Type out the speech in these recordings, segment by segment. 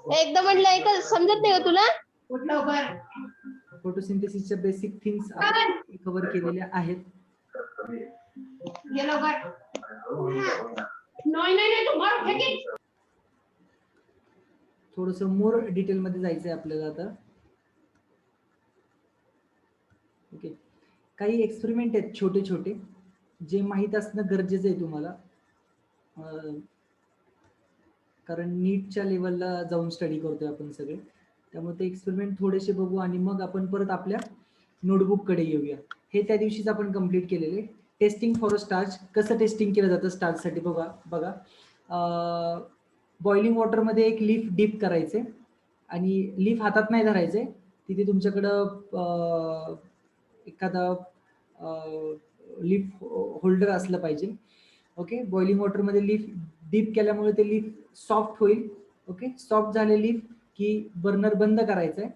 एकदा म्हटलं ऐका समजत नाही का तुला? फोटोसिंथेसिसच्या बेसिक थिंग्स आपण कव्हर केलेल्या आहेत. थोडस मोर डिटेल मध्ये जायचंय आपल्याला आता. ओके, काही एक्सपेरिमेंट आहेत छोटे छोटे जे माहीत असणं गरजेचं आहे तुम्हाला, कारण नीटच्या लेवलला जाऊन स्टडी करतोय आपण सगळे. त्यामुळे ते एक्सपेरिमेंट थोडेसे बघू आणि मग आपण परत आपल्या नोटबुककडे येऊया. हे त्या दिवशीच आपण कंप्लीट केलेले. टेस्टिंग फॉर अ स्टार्च, कसं टेस्टिंग केलं जातं स्टार्चसाठी बघा. बॉइलिंग वॉटरमध्ये एक लीफ डीप करायचे आणि लीफ हातात नाही धरायचे, तिथे तुमच्याकडं एखादा लीफ होल्डर असलं पाहिजे. ओके, बॉइलिंग वॉटरमध्ये लीफ डीप केल्यामुळे ते लीफ सॉफ्ट होईल. ओके, सॉफ्ट झाले लीफ की बर्नर बंद करायचं आहे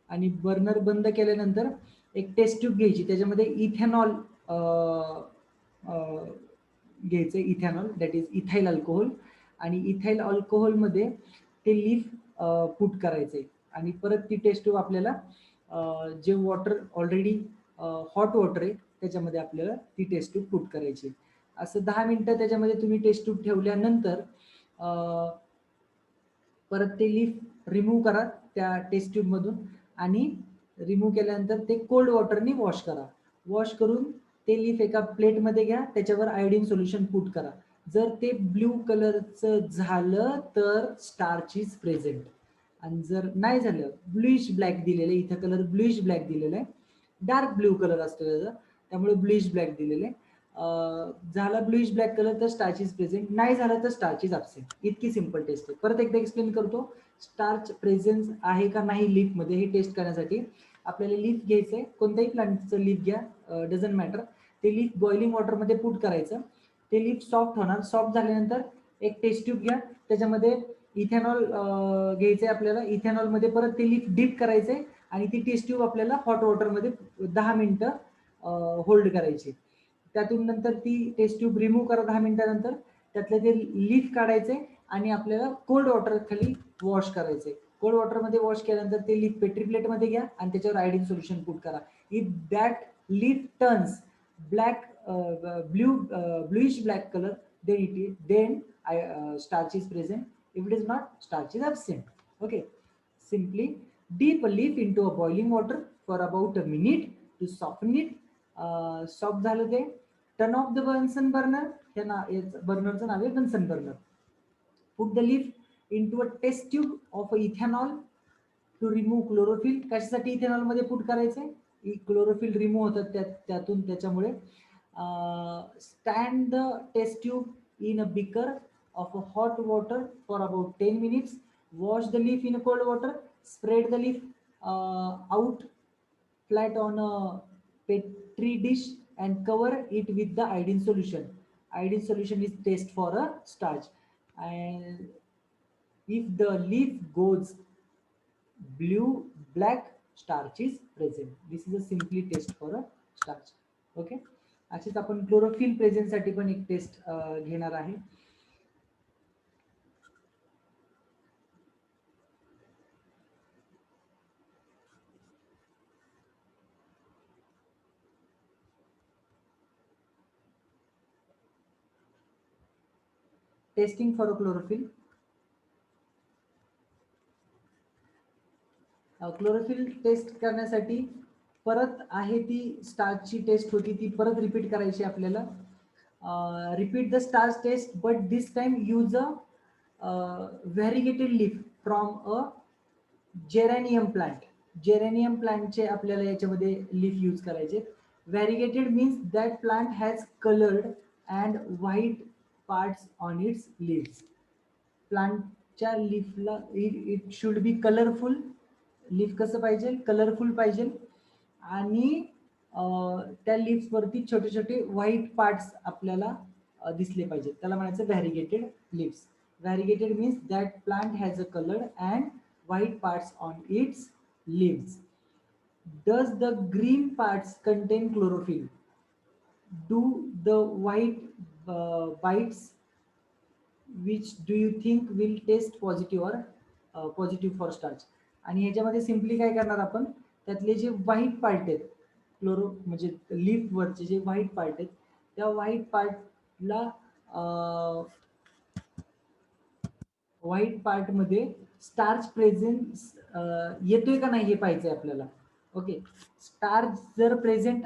आणि बर्नर बंद केल्यानंतर एक टेस्ट ट्यूब घ्यायची, त्याच्यामध्ये इथेनॉल घ्यायचं, ethanol that is ethyl alcohol, आणि इथाइल अल्कोहोलमध्ये ते लीफ पुट करायचे आणि परत ती टेस्ट ट्यूब आपल्याला जे वॉटर ऑलरेडी हॉट वॉटर आहे त्याच्यामध्ये आपल्याला ती टेस्ट ट्यूब पुट करायची. असं 10 मिनिटं त्याच्यामध्ये तुम्ही टेस्ट ट्यूब ठेवल्यानंतर परत ते लीफ रिमूव्ह करा त्या टेस्ट ट्यूब मधून आणि रिमूव्ह केल्यानंतर ते कोल्ड वॉटरनी वॉश करा. वॉश करून ते लीफ एका प्लेटमध्ये घ्या, त्याच्यावर आयोडीन सोल्युशन पुट करा. जर ते ब्ल्यू कलरचं झालं तर स्टार्च इज प्रेझेंट, आणि जर नाही झालं, ब्लूइश ब्लॅक दिलेलं आहे, इथं कलर ब्लूइश ब्लॅक दिलेला आहे, डार्क ब्ल्यू कलर असतो त्याचा, त्यामुळे ब्लूइश ब्लॅक दिलेलं आहे. झाला ब्लूइश ब्लॅक कलर तर स्टार्च इज प्रेझेंट, नाही झालं तर स्टार्च इज अब्सेंट. इतकी सिंपल टेस्ट आहे. परत एकदा एक्सप्लेन करतो, स्टार्च प्रेझेन्स आहे का नाही लीफमध्ये हे टेस्ट करण्यासाठी आपल्याला लीफ घ्यायचंय, कोणत्याही प्लांटचं लीफ घ्या, डझंट मॅटर. ते लीफ बॉइलिंग वॉटरमध्ये पुट करायचं, ते लीफ सॉफ्ट होणार. सॉफ्ट झाल्यानंतर एक टेस्ट ट्यूब घ्या, त्याच्यामध्ये इथेनॉल घ्यायचंय आपल्याला, इथेनॉलमध्ये परत ते लीफ डीप करायचंय आणि ती टेस्ट ट्यूब आपल्याला हॉट वॉटरमध्ये 10 मिनिटं होल्ड करायची. त्यातून नंतर ती टेस्ट ट्यूब रिमूव्ह करा 10 मिनिटानंतर, त्यातले ते लीफ काढायचे आणि आपल्याला कोल्ड वॉटर खाली वॉश करायचे. कोल्ड वॉटरमध्ये वॉश केल्यानंतर ते लीफ पेट्री प्लेटमध्ये घ्या आणि त्याच्यावर आयोडीन सोल्युशन पुट करा. If that leaf turns black bluish black color, then starch is present. If it is not, starch is absent. Okay, simply dip a leaf into a boiling water for about a minute to soften it. Soft झालं ते, turn off the Bunsen burner, हे बर्नरचं नाव आहे Bunsen burner. Put the leaf into a test tube of ethanol to remove chlorophyll. कशासाठी ethanol मध्ये put करायचंय? Chlorophyll remove होतात त्यातून, त्याच्यामुळे. Stand the test tube in a beaker of a hot water for about 10 minutes. Wash the leaf in a cold water. Spread the leaf out flat on a petri dish and cover it with the iodine solution. Iodine solution is test for a starch, and if the leaf goes blue black, starch is present. This is a simply test for a starch. Okay, अशीच आपण chlorophyll presence साठी पण एक test घेणार आहे. Testing for chlorophyll. Chlorophyll test करण्यासाठी परत आहे ती स्टार्चची टेस्ट होती ती परत रिपीट करायची आपल्याला. Repeat the starch test but this time use a variegated leaf from a geranium plant. Geranium प्लांटचे आपल्याला याच्यामध्ये लीफ यूज करायचे. Variegated means that plant has coloured and white parts on its leaves. प्लांटच्या लीफला it should be colourful. Leaf कसं पाहिजे? Colourful पाहिजे आणि त्या लीफ वरती छोटे छोटे व्हाईट पार्ट्स आपल्याला दिसले पाहिजेत, त्याला म्हणायचं variegated leaves. Variegated means that plant has a coloured and white parts on its leaves. Does the green parts contain chlorophyll? Do the white bites which do you think will test positive or positive for starch. आणि ह्याच्यामध्ये simply काय करणार आपण, त्यातले जे white part आहेत chloro म्हणजे leaf वरचे जे व्हाईट पार्ट आहेत त्या व्हाईट पार्टला व्हाईट पार्ट मध्ये स्टार्च प्रेझेंट येतोय का नाही हे पाहिजे आपल्याला. ओके, स्टार्च जर present,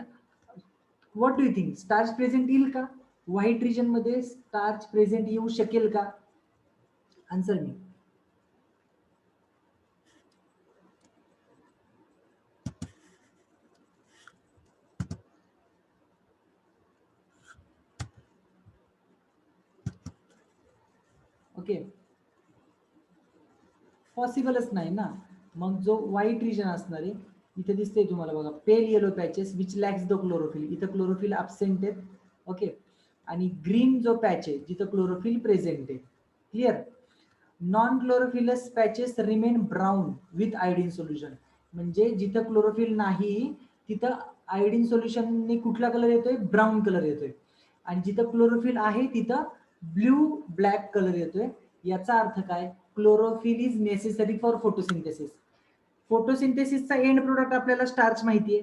what do you think, starch present येईल का व्हाईट रिजन मध्ये, स्टार्च प्रेझेंट येऊ शकेल का? आन्सर मी. ओके, पॉसिबलच नाही ना. मग जो व्हाईट रिजन असणार आहे, इथे दिसते तुम्हाला बघा pale yellow patches which lacks the chlorophyll, इथं क्लोरोफिल ॲब्सेंट आहेत. ओके, आणि ग्रीन जो पॅच आहे जिथं क्लोरोफिल प्रेझेंट आहे. Clear. Non chlorophyllous patches remain brown with iodine solution, म्हणजे जिथं क्लोरोफिल नाही तिथं आयोडीन सोल्युशनने कुठला कलर येतोय, ब्राऊन कलर येतोय. आणि जिथं क्लोरोफिल आहे तिथं ब्ल्यू ब्लॅक कलर येतोय. याचा अर्थ काय, chlorophyll is necessary for photosynthesis. फोटोसिंथेसिसचा एंड प्रोडक्ट आपल्याला स्टार्च माहितीये,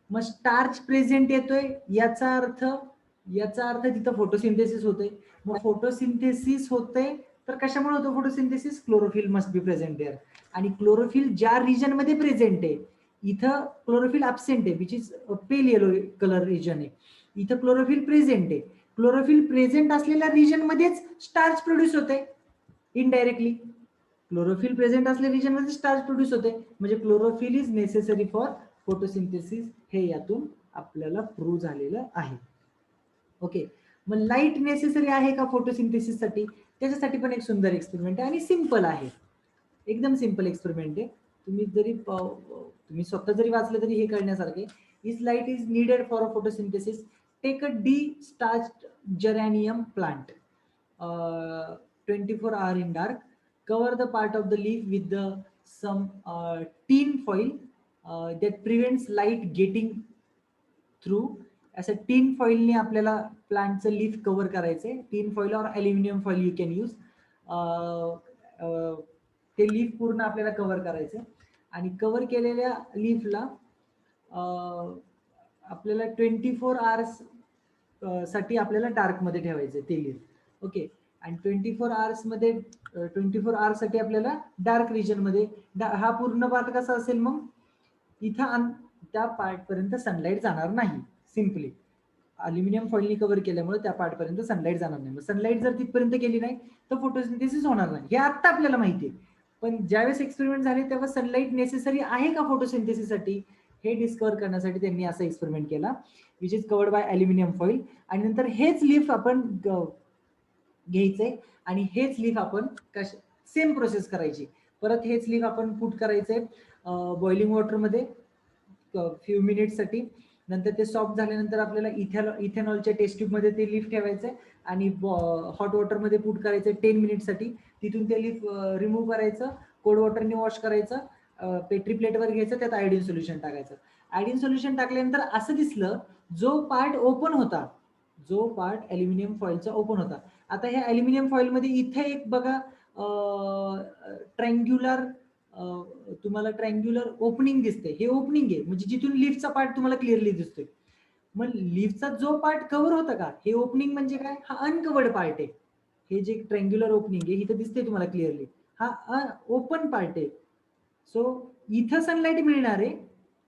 मग स्टार्च प्रेझेंट येतोय याचा अर्थ तिथं फोटोसिंथेसिस होते. मग फोटोसिंथेसिस होते तर कशामुळे होतं photosynthesis, chlorophyll must be present there. आणि क्लोरोफिल ज्या रिजन मध्ये प्रेझेंट आहे, इथं क्लोरोफिल ॲब्सेंट आहे which is pale yellow colour region आहे, इथं क्लोरोफिल प्रेझेंट आहे. क्लोरोफिल प्रेझेंट असलेल्या रिजन मध्येच स्टार्च प्रोड्यूस होते इनडायरेक्टली. क्लोरोफिल प्रेझेंट असलेल्या रिजन मध्ये स्टार्च प्रोड्यूस होते, म्हणजे chlorophyll is necessary for photosynthesis, हे यातून आपल्याला प्रूव्ह झालेलं आहे. ओके, मग लाईट नेसेसरी आहे का फोटोसिंथेसिससाठी, त्याच्यासाठी पण एक सुंदर एक्सपेरिमेंट आहे आणि सिंपल आहे, एकदम सिंपल एक्सपेरिमेंट आहे. तुम्ही स्वतः जरी वाचलं तरी हे कळण्यासारखे. Is light is needed for a photosynthesis, take a destarch geranium plant, 24 hour in dark, cover the part of the leaf with some tin foil that prevents light getting through. असं टीन फॉइलने आपल्याला प्लांटचं leaf cover करायचंय. टीन foil और aluminium foil you can use. ते leaf पूर्ण आपल्याला cover करायचंय आणि cover केलेल्या लीफला आपल्याला 24 hours साठी आपल्याला डार्क मध्ये ठेवायचंय ते लीफ. ओके, आणि 24 hours मध्ये 24 hours साठी आपल्याला डार्क रिजन मध्ये, हा पूर्ण पार्ट कसा असेल मग, इथं त्या पार्ट पर्यंत सनलाईट जाणार नाही. सिम्पली अल्युमिनियम फॉइलनी कव्हर केल्यामुळे त्या पार्ट पर्यंत सनलाईट जाणार नाही. सनलाईट जर तिथपर्यंत गेली नाही तर फोटोसिंथेसिस होणार नाही, हे आता आपल्याला माहिती आहे. पण ज्यावेळेस एक्सपेरिमेंट झाले तेव्हा सनलाईट नेसेसरी आहे का फोटोसिंथेसिससाठी हे डिस्कवर करण्यासाठी त्यांनी असा एक्सपेरिमेंट केला which is covered by aluminium foil. आणि नंतर हेच लीफ आपण घ्यायचंय आणि हेच लीफ आपण सेम प्रोसेस करायची. परत हेच लीफ आपण पुट करायचंय बॉइलिंग वॉटरमध्ये फ्यू मिनिट्ससाठी. नंतर ते सॉफ्ट झाल्यानंतर आपल्याला इथेनॉलच्या टेस्ट ट्यूबमध्ये ते लीफ ठेवायचंय आणि हॉट वॉटरमध्ये पुट करायचं 10 मिनिटसाठी. तिथून ते लीफ रिमूव्ह करायचं, कोल्ड वॉटरने वॉश करायचं, पेट्री प्लेटवर घ्यायचं, त्यात आयोडीन सोल्युशन टाकायचं. आयोडीन सोल्युशन टाकल्यानंतर असं दिसलं, जो पार्ट ओपन होता, जो पार्ट अल्युमिनियम फॉइलचा ओपन होता, आता ह्या अल्युमिनियम फॉइलमध्ये इथे एक बघा ट्रँग्युलर, तुम्हाला ट्रँग्युलर ओपनिंग दिसते, हे ओपनिंग आहे म्हणजे जिथून लीफचा पार्ट तुम्हाला क्लिअरली दिसतोय. मग लीफचा जो पार्ट कव्हर होता का, हे ओपनिंग म्हणजे काय, हा अनकवर्ड पार्ट आहे. हे जे ट्रँग्युलर ओपनिंग आहे इथं दिसते तुम्हाला क्लिअरली, हा ओपन पार्ट आहे. सो इथं सनलाईट मिळणार आहे,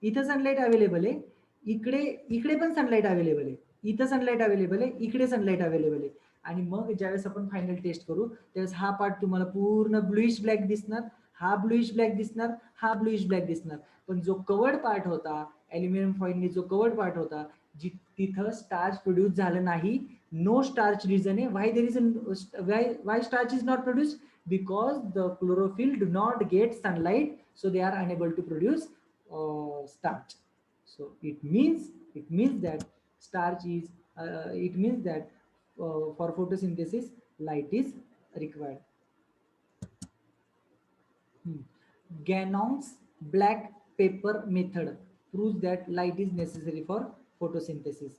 इथं सनलाईट अवेलेबल आहे, इकडे पण सनलाईट अवेलेबल आहे, इथं सनलाईट अवेलेबल आहे, इकडे सनलाईट अवेलेबल आहे. आणि मग ज्यावेळेस आपण फायनल टेस्ट करू त्यावेळेस हा पार्ट तुम्हाला पूर्ण ब्लूइश ब्लॅक दिसणार, हा ब्लूइश ब्लॅक दिसणार, हा ब्लूइश ब्लॅक दिसणार. पण जो कवर्ड पार्ट होता अल्युमिनियम फॉइलने, जो कवर्ड पार्ट होता, तिथं स्टार्च प्रोड्यूस झालं नाही. नो स्टार्च रिझन आहे. Why there is why starch is not produce, because the chlorophyll do not get sunlight, so they are unable to produce starch. So it means that starch is it means that for photosynthesis light is required. Gannon's black paper method proves that light is necessary for photosynthesis.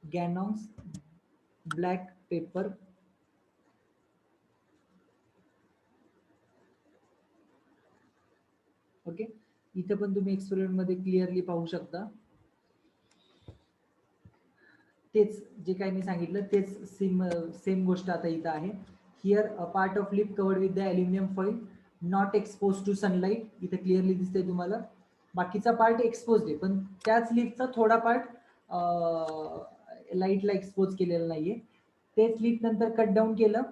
Gannon's black paper okay, इथं पण तुम्ही experiment मध्ये clearly पाहू शकता. तेच जे काही मी सांगितलं तेच सेम गोष्ट आता इथं आहे. Here a part of leaf covered with the aluminium foil not expose to sunlight, इथे क्लिअरली दिसतंय तुम्हाला. बाकीचा पार्ट एक्सपोज आहे, पण त्याच लिपचा थोडा पार्ट लाईटला एक्सपोज केलेला नाहीये. तेच लिप नंतर कट डाऊन केलं,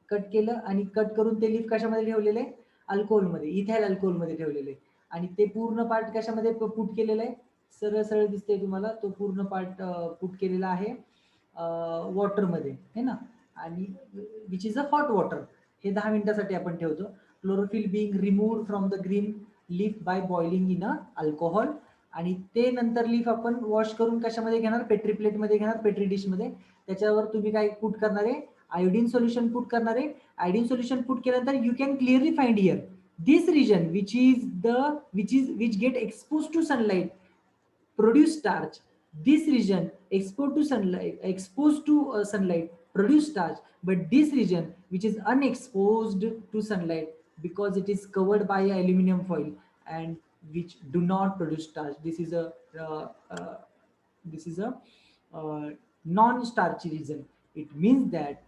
कट केलं आणि कट करून ते लिप कशामध्ये ठेवलेले, अल्कोहोलमध्ये, इथाइल अल्कोहोलमध्ये ठेवलेले. आणि ते पूर्ण पार्ट कशामध्ये पुट केलेलं आहे, सरळ सरळ दिसतंय तुम्हाला, तो पूर्ण पार्ट पुट केलेला आहे वॉटरमध्ये, है ना. आणि which is a hot water. हे 10 मिनिटासाठी आपण ठेवतो. Chlorophyll being remove from the green leaf by boiling in a alcohol. आणि ते नंतर लीफ आपण वॉश करून कशामध्ये घेणार, पेट्री प्लेटमध्ये घेणार, पेट्री डिशमध्ये. त्याच्यावर तुम्ही काय पुट करणार आहे, आयोडीन सोल्युशन पुट करणार आहे. आयोडीन सोल्युशन पुट केल्यानंतर you can clearly find here this region which get exposed to sunlight produce starch. This region exposed to sunlight produce starch, but this region which is unexposed to sunlight, because it is covered by aluminum foil and which do not produce starch, this is a non-starchy region. It means that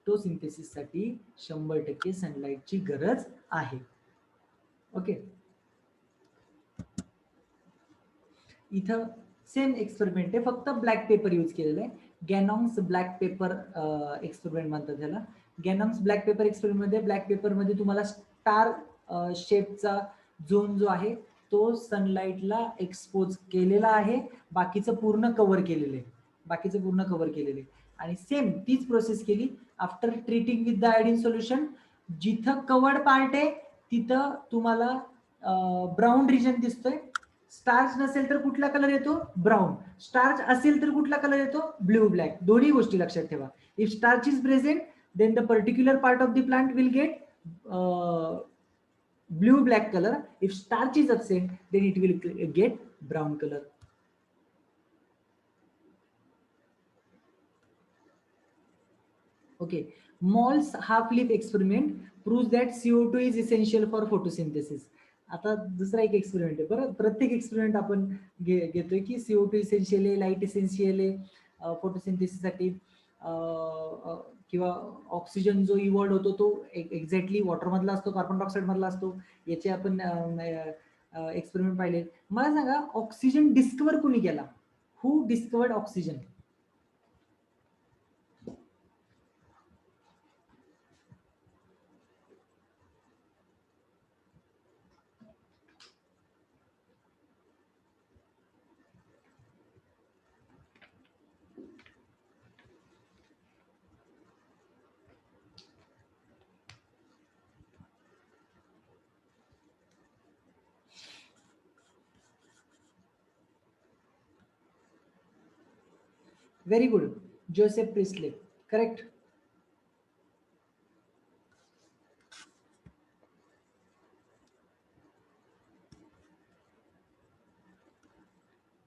photosynthesis साठी 100% सनलाईटची गरज आहे. Okay, इथं same experiment आहे, फक्त black paper use केलेलं आहे. गॅनॉन्ग्स black paper experiment म्हणतात त्याला. गॅनॉन्ग्स ब्लॅक पेपर एक्सपेरिमेंट मध्ये ब्लॅक पेपर मध्ये तुम्हाला स्टार शेपचा झोन जो आहे तो सनलाईटला एक्सपोज केलेला आहे, बाकीचं पूर्ण कव्हर केलेलं आहे. आणि सेम तीच प्रोसेस केली after treating with the iodine solution. जिथं कवर्ड पार्ट आहे तिथं तुम्हाला ब्राऊन रिजन दिसतोय. स्टार्च नसेल तर कुठला कलर येतो, ब्राऊन. स्टार्च असेल तर कुठला कलर येतो, ब्ल्यू ब्लॅक. दोन्ही गोष्टी लक्षात ठेवा. If starch is present then the particular part of the plant will get blue black color. If starch is absent then it will get brown color. Okay, Moll's half leaf experiment proves that CO2 is essential for photosynthesis. आता दुसरा एक experiment आहे बरं, प्रत्येक experiment आपण घेतोय की CO2 essential आहे, लाईट इसेन्शियल आहे फोटोसिंथेसिस साठी, किंवा ऑक्सिजन जो इव्हॉल्ड होतो तो एक्झॅक्टली वॉटर मधला असतो, कार्बन डायऑक्साईड मधला असतो. याचे आपण एक्सपेरिमेंट पाहिले. मला सांगा, ऑक्सिजन डिस्कवर कोणी केला, who discovered oxygen? Very good, Joseph Priestley, correct.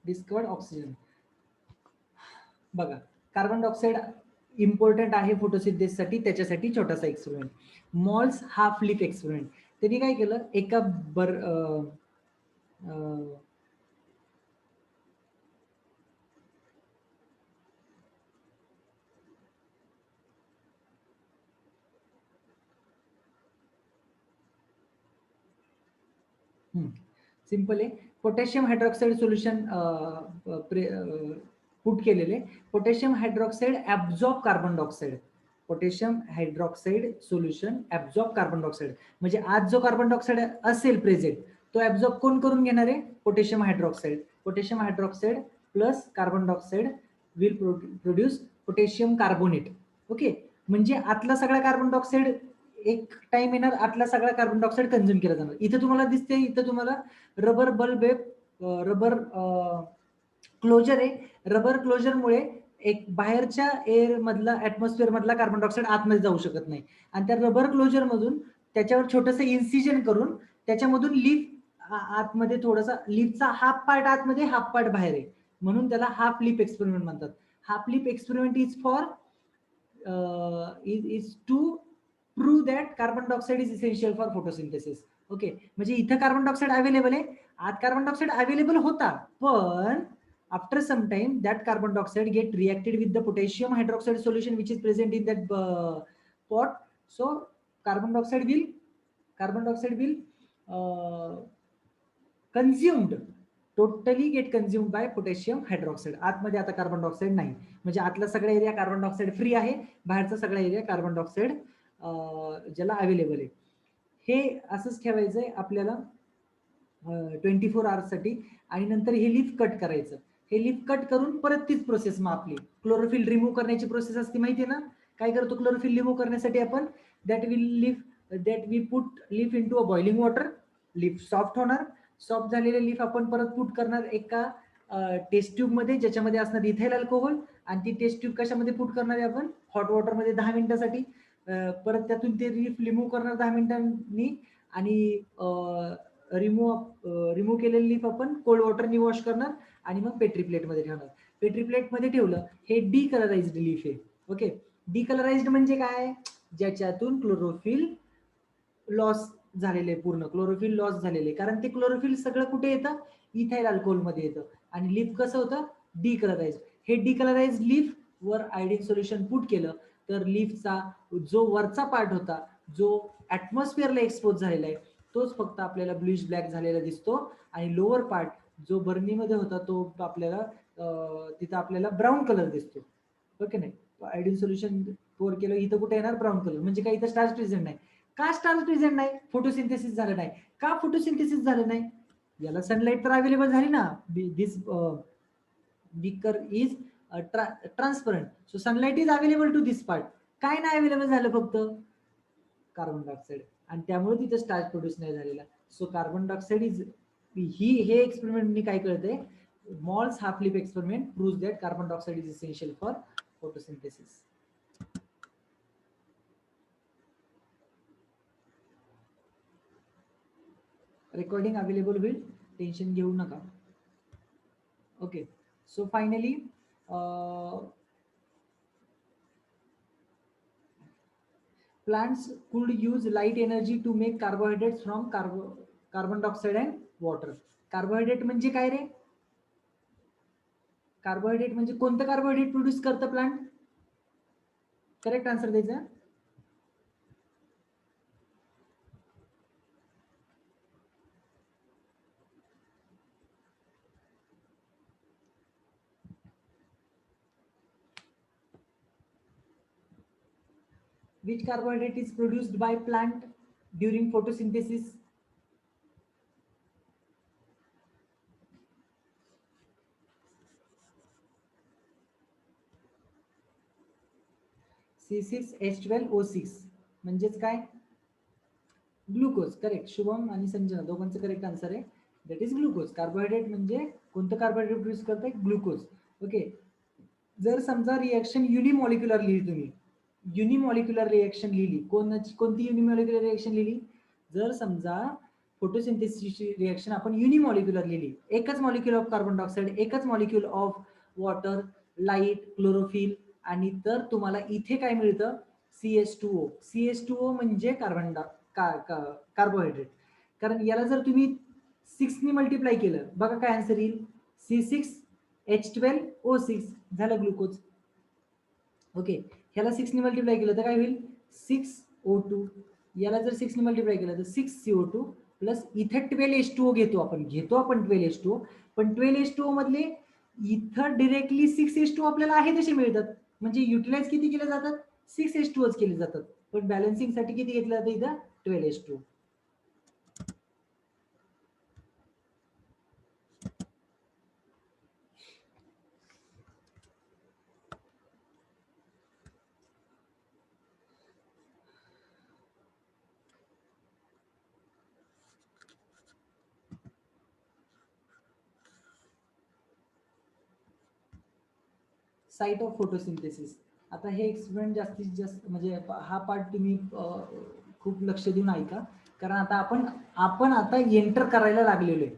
Discovered oxygen. बघा, कार्बन डायऑक्साईड इम्पॉर्टंट आहे फोटोसिंथेसिस साठी, त्याच्यासाठी छोटासा experiment, Moll's half leaf experiment. त्यांनी काय केलं, एका सिंपल आहे. पोटॅशियम हायड्रॉक्साईड सोल्युशन पुट केलेले. Potassium hydroxide absorb carbon dioxide. Potassium hydroxide solution absorb carbon dioxide, म्हणजे आज जो कार्बन डायऑक्साईड असेल प्रेझेंट तो ऍब्झॉर्ब कोण करून घेणार आहे, potassium hydroxide. Potassium hydroxide plus carbon dioxide will produce potassium carbonate. Okay, म्हणजे आतला सगळा कार्बन डायऑक्साईड एक टाइम येणार, आतला सगळा कार्बन डायऑक्साईड कंझ्युम केला जाणार. इथं तुम्हाला दिसते, इथं तुम्हाला रबर बल्ब आहे, रबर क्लोजर आहे. रबर क्लोजरमुळे एक बाहेरच्या एअर मधला, ऍटमॉस्फिअर मधला कार्बन डायऑक्साईड आतमध्ये जाऊ शकत नाही. आणि त्या रबर क्लोजर मधून त्याच्यावर छोटस इन्सिजन करून त्याच्यामधून लीफ आतमध्ये, थोडासा लीफचा हाफ पार्ट आतमध्ये, हाफ पार्ट बाहेर आहे, म्हणून त्याला हाफ लीफ एक्सपेरिमेंट म्हणतात. Half leaf experiment is for is to prove that carbon dioxide is essential for photosynthesis. Okay, म्हणजे इथं कार्बन डायऑक्साईड अवेलेबल आहे, आत कार्बन डायऑक्साईड अवेलेबल होता, पण after some time that carbon dioxide get reacted with the potassium hydroxide solution which is present in that pot. So carbon dioxide will consumed, totally get consumed by potassium hydroxide. आतमध्ये आता carbon dioxide नाही, म्हणजे आतला सगळा area carbon dioxide free आहे, बाहेरचा सगळा area carbon dioxide ज्याला अवेलेबल आहे. हे असंच ठेवायचंय आपल्याला 24 आवर्स साठी. आणि नंतर हे लीफ कट करायचं. हे लीफ कट करून परत तीच प्रोसेस मग आपली क्लोरोफिल रिमूव्ह करण्याची प्रोसेस असते, माहिती आहे ना. काय करतो क्लोरोफिल रिमूव्ह करण्यासाठी आपण that we put leaf into a boiling water. Leaf soft होणार, सॉफ्ट झालेले लीफ आपण परत पुट करणार एका टेस्ट ट्यूब मध्ये, ज्याच्यामध्ये असणार इथाइल अल्कोहोल. आणि ती टेस्ट ट्यूब कशामध्ये पुट करणार आहे आपण, हॉट वॉटर मध्ये 10 मिनिटासाठी. परत त्यातून ते लीफ रिमूव्ह करणार 10 मिनिटांनी. आणि रिमूव्ह केलेली लीफ आपण कोल्ड वॉटरनी वॉश करणार आणि मग पेट्री प्लेट मध्ये ठेवणार. पेट्री प्लेट मध्ये ठेवलं, हे डीकलराइज्ड लीफ आहे. ओके, डीकलराइज्ड म्हणजे काय, ज्याच्यातून क्लोरोफिल लॉस झालेले, पूर्ण क्लोरोफिल लॉस झालेले. कारण ते क्लोरोफिल सगळं कुठे येतं, इथाइल अल्कोहोल मध्ये येतं. आणि लीफ कसं होतं, डीकलराइज्ड. हे डीकलराइज्ड लीफ वर आयोडीन सोल्युशन पुट केलं तर लीफचा जो वरचा पार्ट होता, जो ऍटमॉस्फिअरला एक्सपोज झालेला आहे, तोच फक्त आपल्याला ब्लूइश ब्लॅक झालेला दिसतो. आणि लोअर पार्ट जो बर्नीमध्ये होता तो आपल्याला तिथं आपल्याला ब्राऊन कलर दिसतो. ओके नाही, आयोडीन सोल्युशन पोर केलं, इथं कुठे येणार ब्राऊन कलर, म्हणजे काही इथं स्टार्च प्रेझेंट नाही. का स्टार्च प्रेझेंट नाही, फोटोसिंथेसिस झालं नाही. का फोटोसिंथेसिस झालं नाही, याला सनलाईट तर अवेलेबल झाली ना. This beaker is transparent, so sunlight is available to this part. काय नाही अवेलेबल झालं, फक्त कार्बन डायऑक्साईड. आणि त्यामुळे तिथे स्टार्च प्रोड्यूस नाही झालेला. सो कार्बन डायऑक्साईड इज हे एक्सपेरिमेंटनी काय कळतंय, malls half leaf experiment proves that carbon dioxide is essential for photosynthesis. Recording available होईल, टेन्शन घेऊ नका. Okay, so finally plants could use light energy to make carbohydrates from carbon dioxide and water. Carbohydrate म्हणजे काय रे, carbohydrate म्हणजे कोणतं carbohydrate produce करतं plant, correct answer द्यायचा. Which carbohydrate is produced by plant during photosynthesis? C6H12O6 म्हणजेच काय, glucose. Correct, Shubham आणि संजना दोघांचं करेक्ट आन्सर आहे, दॅट इज ग्लुकोज. कार्बोहायड्रेट म्हणजे कोणतं कार्बोहायड्रेट प्रोड्यूस करतंय, ग्लुकोज. ओके, जर समजा रिएक्शन युनिमॉलिक्युलर लिहिली तुम्ही, युनिमॉलिक्युलर रिएक्शन लिहिली, कोणती युनिमॉलिक्युलर रिएक्शन लिहिली, जर समजा फोटोसिंथेसिसची रिएक्शन आपण युनिमॉलिक्युलर लिहिली, एकच मॉलिक्युल ऑफ कार्बन डायऑक्साईड, एकच molecule of water, light, chlorophyll, आणि तर तुम्हाला इथे काय मिळतं, CH2O. CH2O म्हणजे कार्बोहायड्रेट. कारण याला जर तुम्ही 6 ने मल्टिप्लाय केलं, बघा काय आन्सर येईल, C6H12O6 झालं ग्लुकोज. ओके, ह्याला 6 ने मल्टिप्लाय केलं तर काय होईल, 6O2. याला जर 6 ने मल्टिप्लाय केलं तर 6CO2 प्लस इथे 12H2O घेतो आपण 12H2O. पण 12H2O मधले इथं डिरेक्टली 6H2O आपल्याला आहे तसे मिळतात, म्हणजे युटिलाइज किती केले जातात, 6H2Oच केले जातात. पण बॅलन्सिंग साठी किती घेतलं जातं, इथं 12H2O. Site of photosynthesis. आता हे एक्सपेरिमेंट जास्तीत जास्त म्हणजे हा पार्ट तुम्ही खूप लक्ष देऊन ऐका, कारण आपण आता एंटर करायला लागलेलो आहे.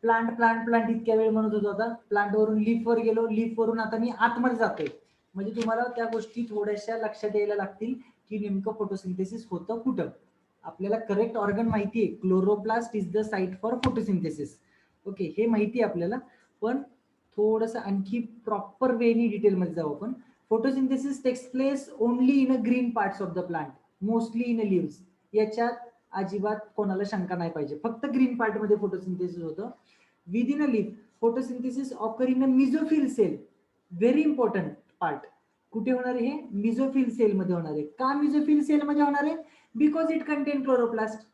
प्लांट इतक्या वेळ म्हणत होतो, आता प्लांटवरून लीफवर गेलो, लीफवरून आता मी आतमध्ये जातोय. म्हणजे तुम्हाला त्या गोष्टी थोड्याशा लक्षात यायला लागतील की नेमकं फोटोसिंथेसिस होतं कुठं. आपल्याला करेक्ट ऑर्गन माहिती आहे, chloroplast is the site for photosynthesis. Okay, हे माहिती आहे आपल्याला, पण थोडंसं आणखी प्रॉपर वेनी डिटेलमध्ये जाऊ आपण. Photosynthesis takes place only in a green parts of the plant, mostly in a leaves. याच्यात अजिबात कोणाला शंका नाही पाहिजे, फक्त ग्रीन पार्ट मध्ये फोटोसिंथेसिस होतं. Within a leaf photosynthesis occur in a mesophyll cell, very important part. कुठे होणार आहे हे? मिझोफिल सेल मध्ये होणार आहे. का मिझोफिल सेल मध्ये होणार आहे? Because it content chloroplast.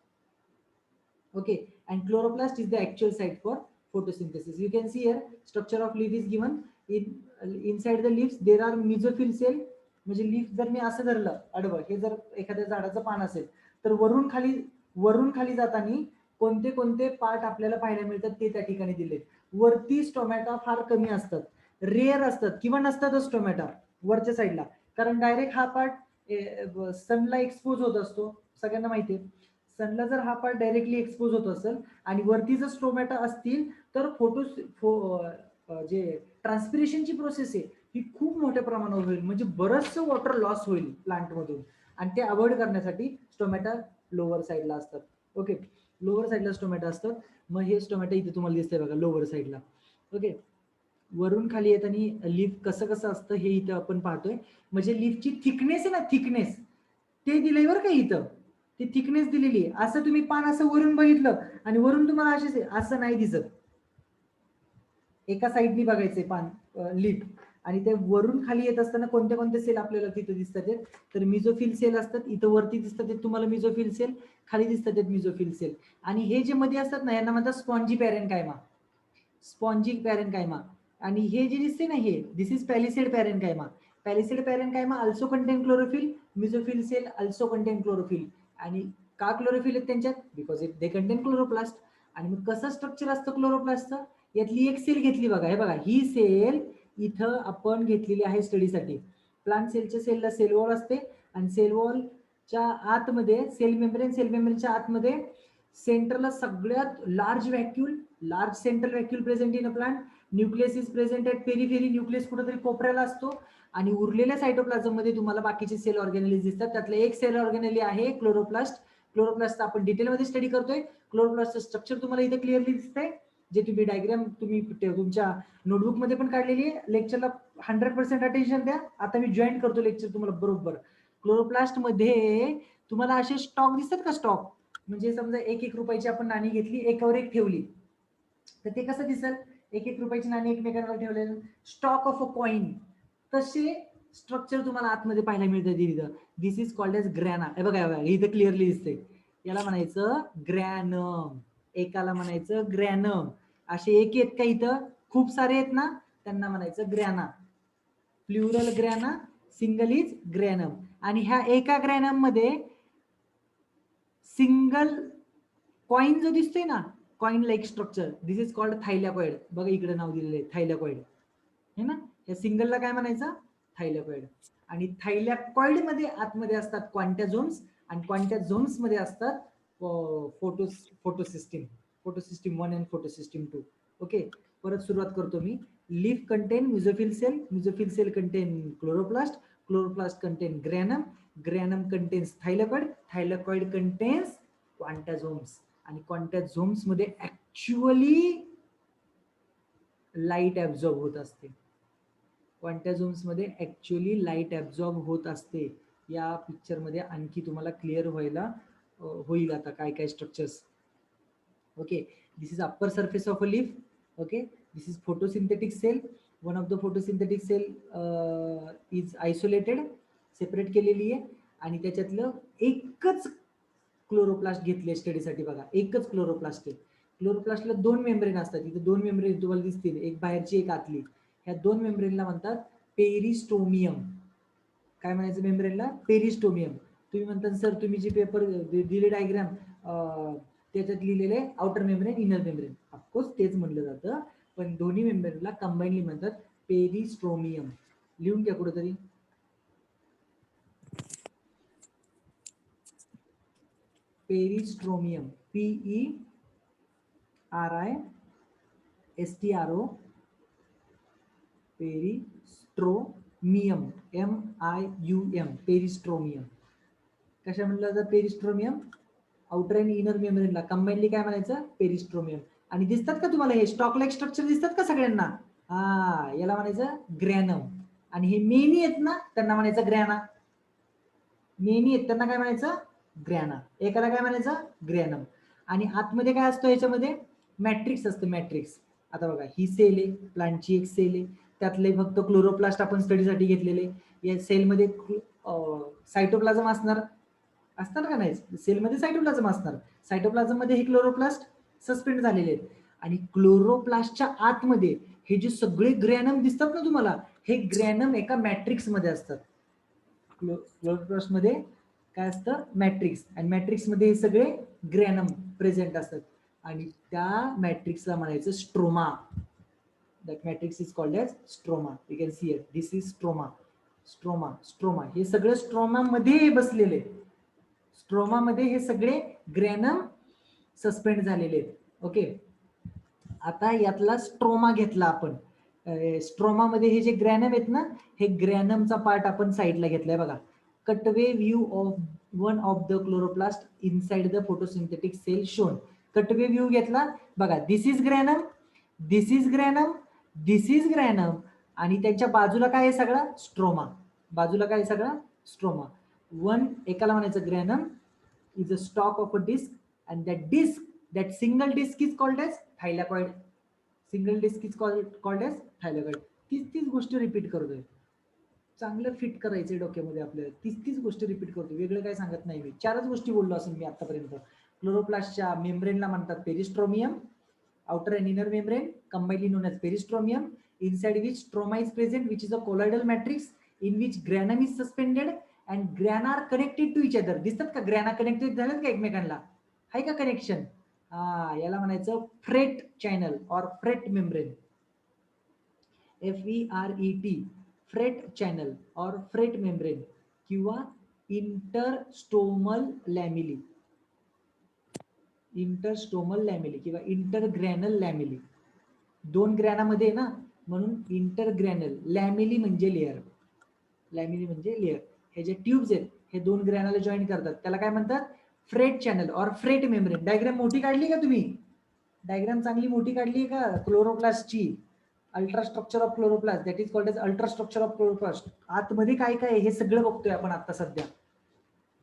Okay, and chloroplast is the actual site for photosynthesis. You can see here structure of leaf is given. Inside the leaves there are mesophyll cell. म्हणजे leaf जर मी असं धरलं आडवं, हे जर एखाद्या झाडाचं पान असेल तर वरून खाली जाताना कोणते कोणते पार्ट आपल्याला पाहायला मिळतात ते त्या ठिकाणी दिलेत. वरती स्टोमॅटा फार कमी असतात, रेअर असतात किंवा नसतातच स्टोमॅटा वरच्या साईडला, कारण डायरेक्ट हा पार्ट सनला एक्सपोज होत असतो. सगळ्यांना माहिती आहे, सनला जर हा पार्ट डायरेक्टली एक्सपोज होत असेल आणि वरती जर स्टोमॅटा असतील तर जे ट्रान्सपिरेशनची प्रोसेस आहे ही खूप मोठ्या प्रमाणावर होईल, म्हणजे बरंचसं वॉटर लॉस होईल प्लांट मधून, आणि ते अवॉइड करण्यासाठी स्टोमॅटा लोअर साईडला असतात. ओके, लोअर साईडला स्टोमॅटा असतात. मग हे स्टोमॅटा इथे तुम्हाला दिसतंय बघा लोअर साईडला. ओके, वरून खाली येताना लीफ कसं कसं असतं हे इथं आपण पाहतोय. म्हणजे लीफची थिकनेस आहे ना, थिकनेस ते दिलंय बरं का इथं, ती थिकनेस दिलेली आहे. असं तुम्ही पान असं वरून बघितलं आणि वरून तुम्हाला असं नाही दिसत. एका साईडनी बघायचंय पान लीफ, आणि ते वरून खाली येत असताना कोणते कोणते सेल आपल्याला तिथे दिसतात तर मिझोफिल सेल असतात. इथं वरती दिसतात तुम्हाला मिझोफिल सेल, खाली दिसतात मिझोफिल सेल. आणि हे जे मध्ये असतात ना यांना म्हणतात स्पॉन्जी पॅरेनकायमा, स्पॉन्जी पॅरेनकायमा. आणि हे जे दिसते ना हे, this is palisade parenchyma. Palisade parenchyma also contain chlorophyll, mesophyll cell also contain chlorophyll. आणि का क्लोरोफिल आहेत त्यांच्यात? Because they contain chloroplast. आणि मग कसं स्ट्रक्चर असतं क्लोरोप्लास्टचं? यातली एक सेल घेतली बघा, हे बघा ही सेल इथं आपण घेतलेली आहे स्टडीसाठी. प्लांट सेलच्या सेलला सेल वॉल असते, आणि सेल वॉलच्या आतमध्ये सेल मेम्ब्रेनच्या आतमध्ये सेंटरला सगळ्यात large central vacuole present in a plant. Nucleus is present at periphery, nucleus कुठेतरी कोपऱ्याला असतो. आणि उरलेल्या सायटोप्लाझम मध्ये तुम्हाला बाकीचे सेल ऑर्गॅनेलिज दिसतात. त्यातलं एक सेल ऑर्गॅनेली आहे क्लोरोप्लास्ट. क्लोरोप्लास्टचा आपण डिटेलमध्ये स्टडी करतोय. क्लोरोप्लास्टचं स्ट्रक्चर तुम्हाला इथे क्लिअरली दिसतंय, जे तुम्ही डायग्राम तुम्ही तुमच्या नोटबुक मध्ये पण काढलेली आहे. लेक्चरला 100% अटेन्शन द्या. आता मी जॉईन करतो लेक्चर तुम्हाला बरोबर. क्लोरोप्लास्ट मध्ये तुम्हाला असे स्टॉक दिसतात का? स्टॉक म्हणजे समजा 1-1 रुपयाची आपण नाणी घेतली, एकावर एक ठेवली, तर ते कसं दिसेल? 1-1 रुपयाची नाणी एकमेकांवर ठेवलेलं स्टॉक ऑफ अ कॉइन, तसे स्ट्रक्चर तुम्हाला आतमध्ये पाहायला मिळतं. दिस इज कॉल्ड एज ग्रॅना. हे बघा इथं क्लिअरली दिसतंय. याला म्हणायचं ग्रॅनम, एकाला म्हणायचं ग्रॅनम. असे एक आहेत का इथं? खूप सारे आहेत ना, त्यांना म्हणायचं grana. Plural grana, single is granum. आणि ह्या एका ग्रॅनम मध्ये सिंगल कॉइन जो दिसतोय ना, coin like structure, this is called थायलॅकॉइड. बघा इकडे नाव दिलेलं आहे थायलॅकॉइड, है ना. या सिंगलला काय म्हणायचं? थायलॅकॉइड. आणि थायलॅकॉइड मध्ये आतमध्ये असतात क्वांटाझोम्स, आणि क्वांटाझोम्स मध्ये असतात फोटोसिस्टीम 1 आणि फोटोसिस्टीम 2. ओके, परत सुरुवात करतो मी. Leaf contain mesophyll cell contain chloroplast contain granum contains thylakoid contains quantasomes. आणि क्वांटाझोम्स मध्ये ऍक्च्युअली लाईट ऍब्झॉर्ब होत असते. क्वांटाझोम्स मध्ये ऍक्च्युअली लाईट ऍब्झॉर्ब होत असते. या पिक्चर मध्ये आणखी तुम्हाला क्लिअर होईल आता काय काय structures. Okay, this is upper surface of a leaf. Okay, this is photosynthetic cell. One of the photosynthetic cell is isolated, separate केलेली आहे. आणि त्याच्यातलं एकच क्लोरोप्लास्ट घेतले स्टडीसाठी. बघा एकच क्लोरोप्लास्ट आहे. क्लोरोप्लास्टला 2 मेम्ब्रेन असतात. इथे 2 मेम्ब्रेन तुम्हाला दिसतील, एक बाहेरची एक आतली. ह्या 2 मेम्ब्रेनला म्हणतात पेरिस्टोमियम. काय म्हणायचं मेम्ब्रेनला? पेरिस्टोमियम. तुम्ही म्हणता सर तुम्ही जे पेपर दिले डायग्राम त्याच्यात लिहिलेले outer membrane inner membrane, of course तेच म्हणलं जातं, पण दोन्ही मेम्ब्रेनला कंबाईनली म्हणतात पेरिस्टोमियम. लिहून घ्या कुठेतरी. पेरिस्ट्रोमियम, PERISTRO, पेरिस्ट्रोमियम, MIUM, पेरिस्ट्रोमियम. कशा म्हटलं जातं? पेरिस्ट्रोमियम. आउटर अँड इनर मेम्ब्रेनला कंबाईनली काय म्हणायचं? पेरिस्ट्रोमियम. आणि दिसतात का तुम्हाला हे स्टॉक लाईक स्ट्रक्चर दिसतात का सगळ्यांना? हा, याला म्हणायचं ग्रॅनम. आणि हे मेनी आहेत ना, त्यांना म्हणायचं ग्रॅना. मेनी आहेत त्यांना काय म्हणायचं? ग्रॅना. एकाला काय म्हणायचं? ग्रॅनम. आणि आतमध्ये काय असतं याच्यामध्ये? मॅट्रिक्स असतं, मॅट्रिक्स. आता बघा, ही सेल आहे, प्लांटची एक सेल आहे, त्यातले फक्त क्लोरोप्लास्ट आपण स्टडीसाठी घेतलेले. या सेलमध्ये सायटोप्लाझम असणार का नाही? सेलमध्ये सायटोप्लाझम असणार. सायटोप्लाझम मध्ये हे क्लोरोप्लास्ट सस्पेंड झालेले आहेत. आणि क्लोरोप्लास्टच्या आतमध्ये हे जे सगळे ग्रॅनम दिसतात ना तुम्हाला, हे ग्रॅनम एका मॅट्रिक्स मध्ये असतात. क्लोरोप्लास्ट मध्ये काय असतं? मॅट्रिक्स. आणि मॅट्रिक्स मध्ये हे सगळे ग्रॅनम प्रेझेंट असतात. आणि त्या मॅट्रिक्सला म्हणायचं stroma. That matrix is called as stroma. You can see it. This is stroma. Stroma, stroma. हे सगळं स्ट्रोमा मध्ये बसलेले. स्ट्रोमा मध्ये हे सगळे ग्रॅनम सस्पेंड झालेले आहेत. ओके, आता यातला स्ट्रोमा घेतला आपण. स्ट्रोमा मध्ये हे जे ग्रॅनम आहेत ना, हे ग्रॅनमचा पार्ट आपण साईडला घेतलाय बघा. Cutaway view of one of the chloroplast inside the photosynthetic cell shown. Cutaway view घेतला बघा. This is granum, this is granum, this is granum. आणि त्यांच्या बाजूला काय आहे? सगळं स्ट्रोमा. बाजूला काय आहे? सगळं स्ट्रोमा. वन एकाला म्हणायचं ग्रॅनम is a stalk of a disc, and that single disc is called as thylakoid. Single disc is called as thylakoid. तीच गोष्ट रिपीट करतोय. चांगलं फिट करायचंय डोक्यामध्ये आपल्याला. तीच गोष्ट रिपीट करतोय, वेगळं काय सांगत नाही मी. 4च गोष्टी बोललो असेल मी आतापर्यंत. क्लोरोप्लास्टच्या मेम्ब्रेनला म्हणतात पेरिस्ट्रोमियम, outer and inner membrane combinedly known as peristromium, inside which stroma is present, which is a colloidal matrix in which granum is suspended and grana are connected to each other. दिसतात का? ग्रॅना कनेक्टेड झालेत का एकमेकांना? आहे का connection? हा, याला म्हणायचं फ्रेट चॅनल और fret membrane. FERET, freight channel और फ्रेट मेम्ब्रेन किंवा इंटरस्टोमल लॅमिली. इंटरस्टोमल लॅमिली किंवा इंटरग्रॅनल लॅमिली. 2 ग्रॅनामध्ये ना, म्हणून इंटरग्रॅनल. लॅमिली म्हणजे लेअर. लॅमिली म्हणजे लेअर. हे जे ट्यूब्स आहेत हे 2 ग्रॅनाला जॉईन करतात. त्याला काय म्हणतात? फ्रेट चॅनल और फ्रेट मेम्ब्रेन. डायग्राम मोठी काढली का तुम्ही? डायग्राम चांगली मोठी काढली का क्लोरोप्लास्टची? Ultra structure of chloroplast, that is called as ultra structure of chloroplast. आतमध्ये काय काय हे सगळं बघतोय आपण आता सध्या.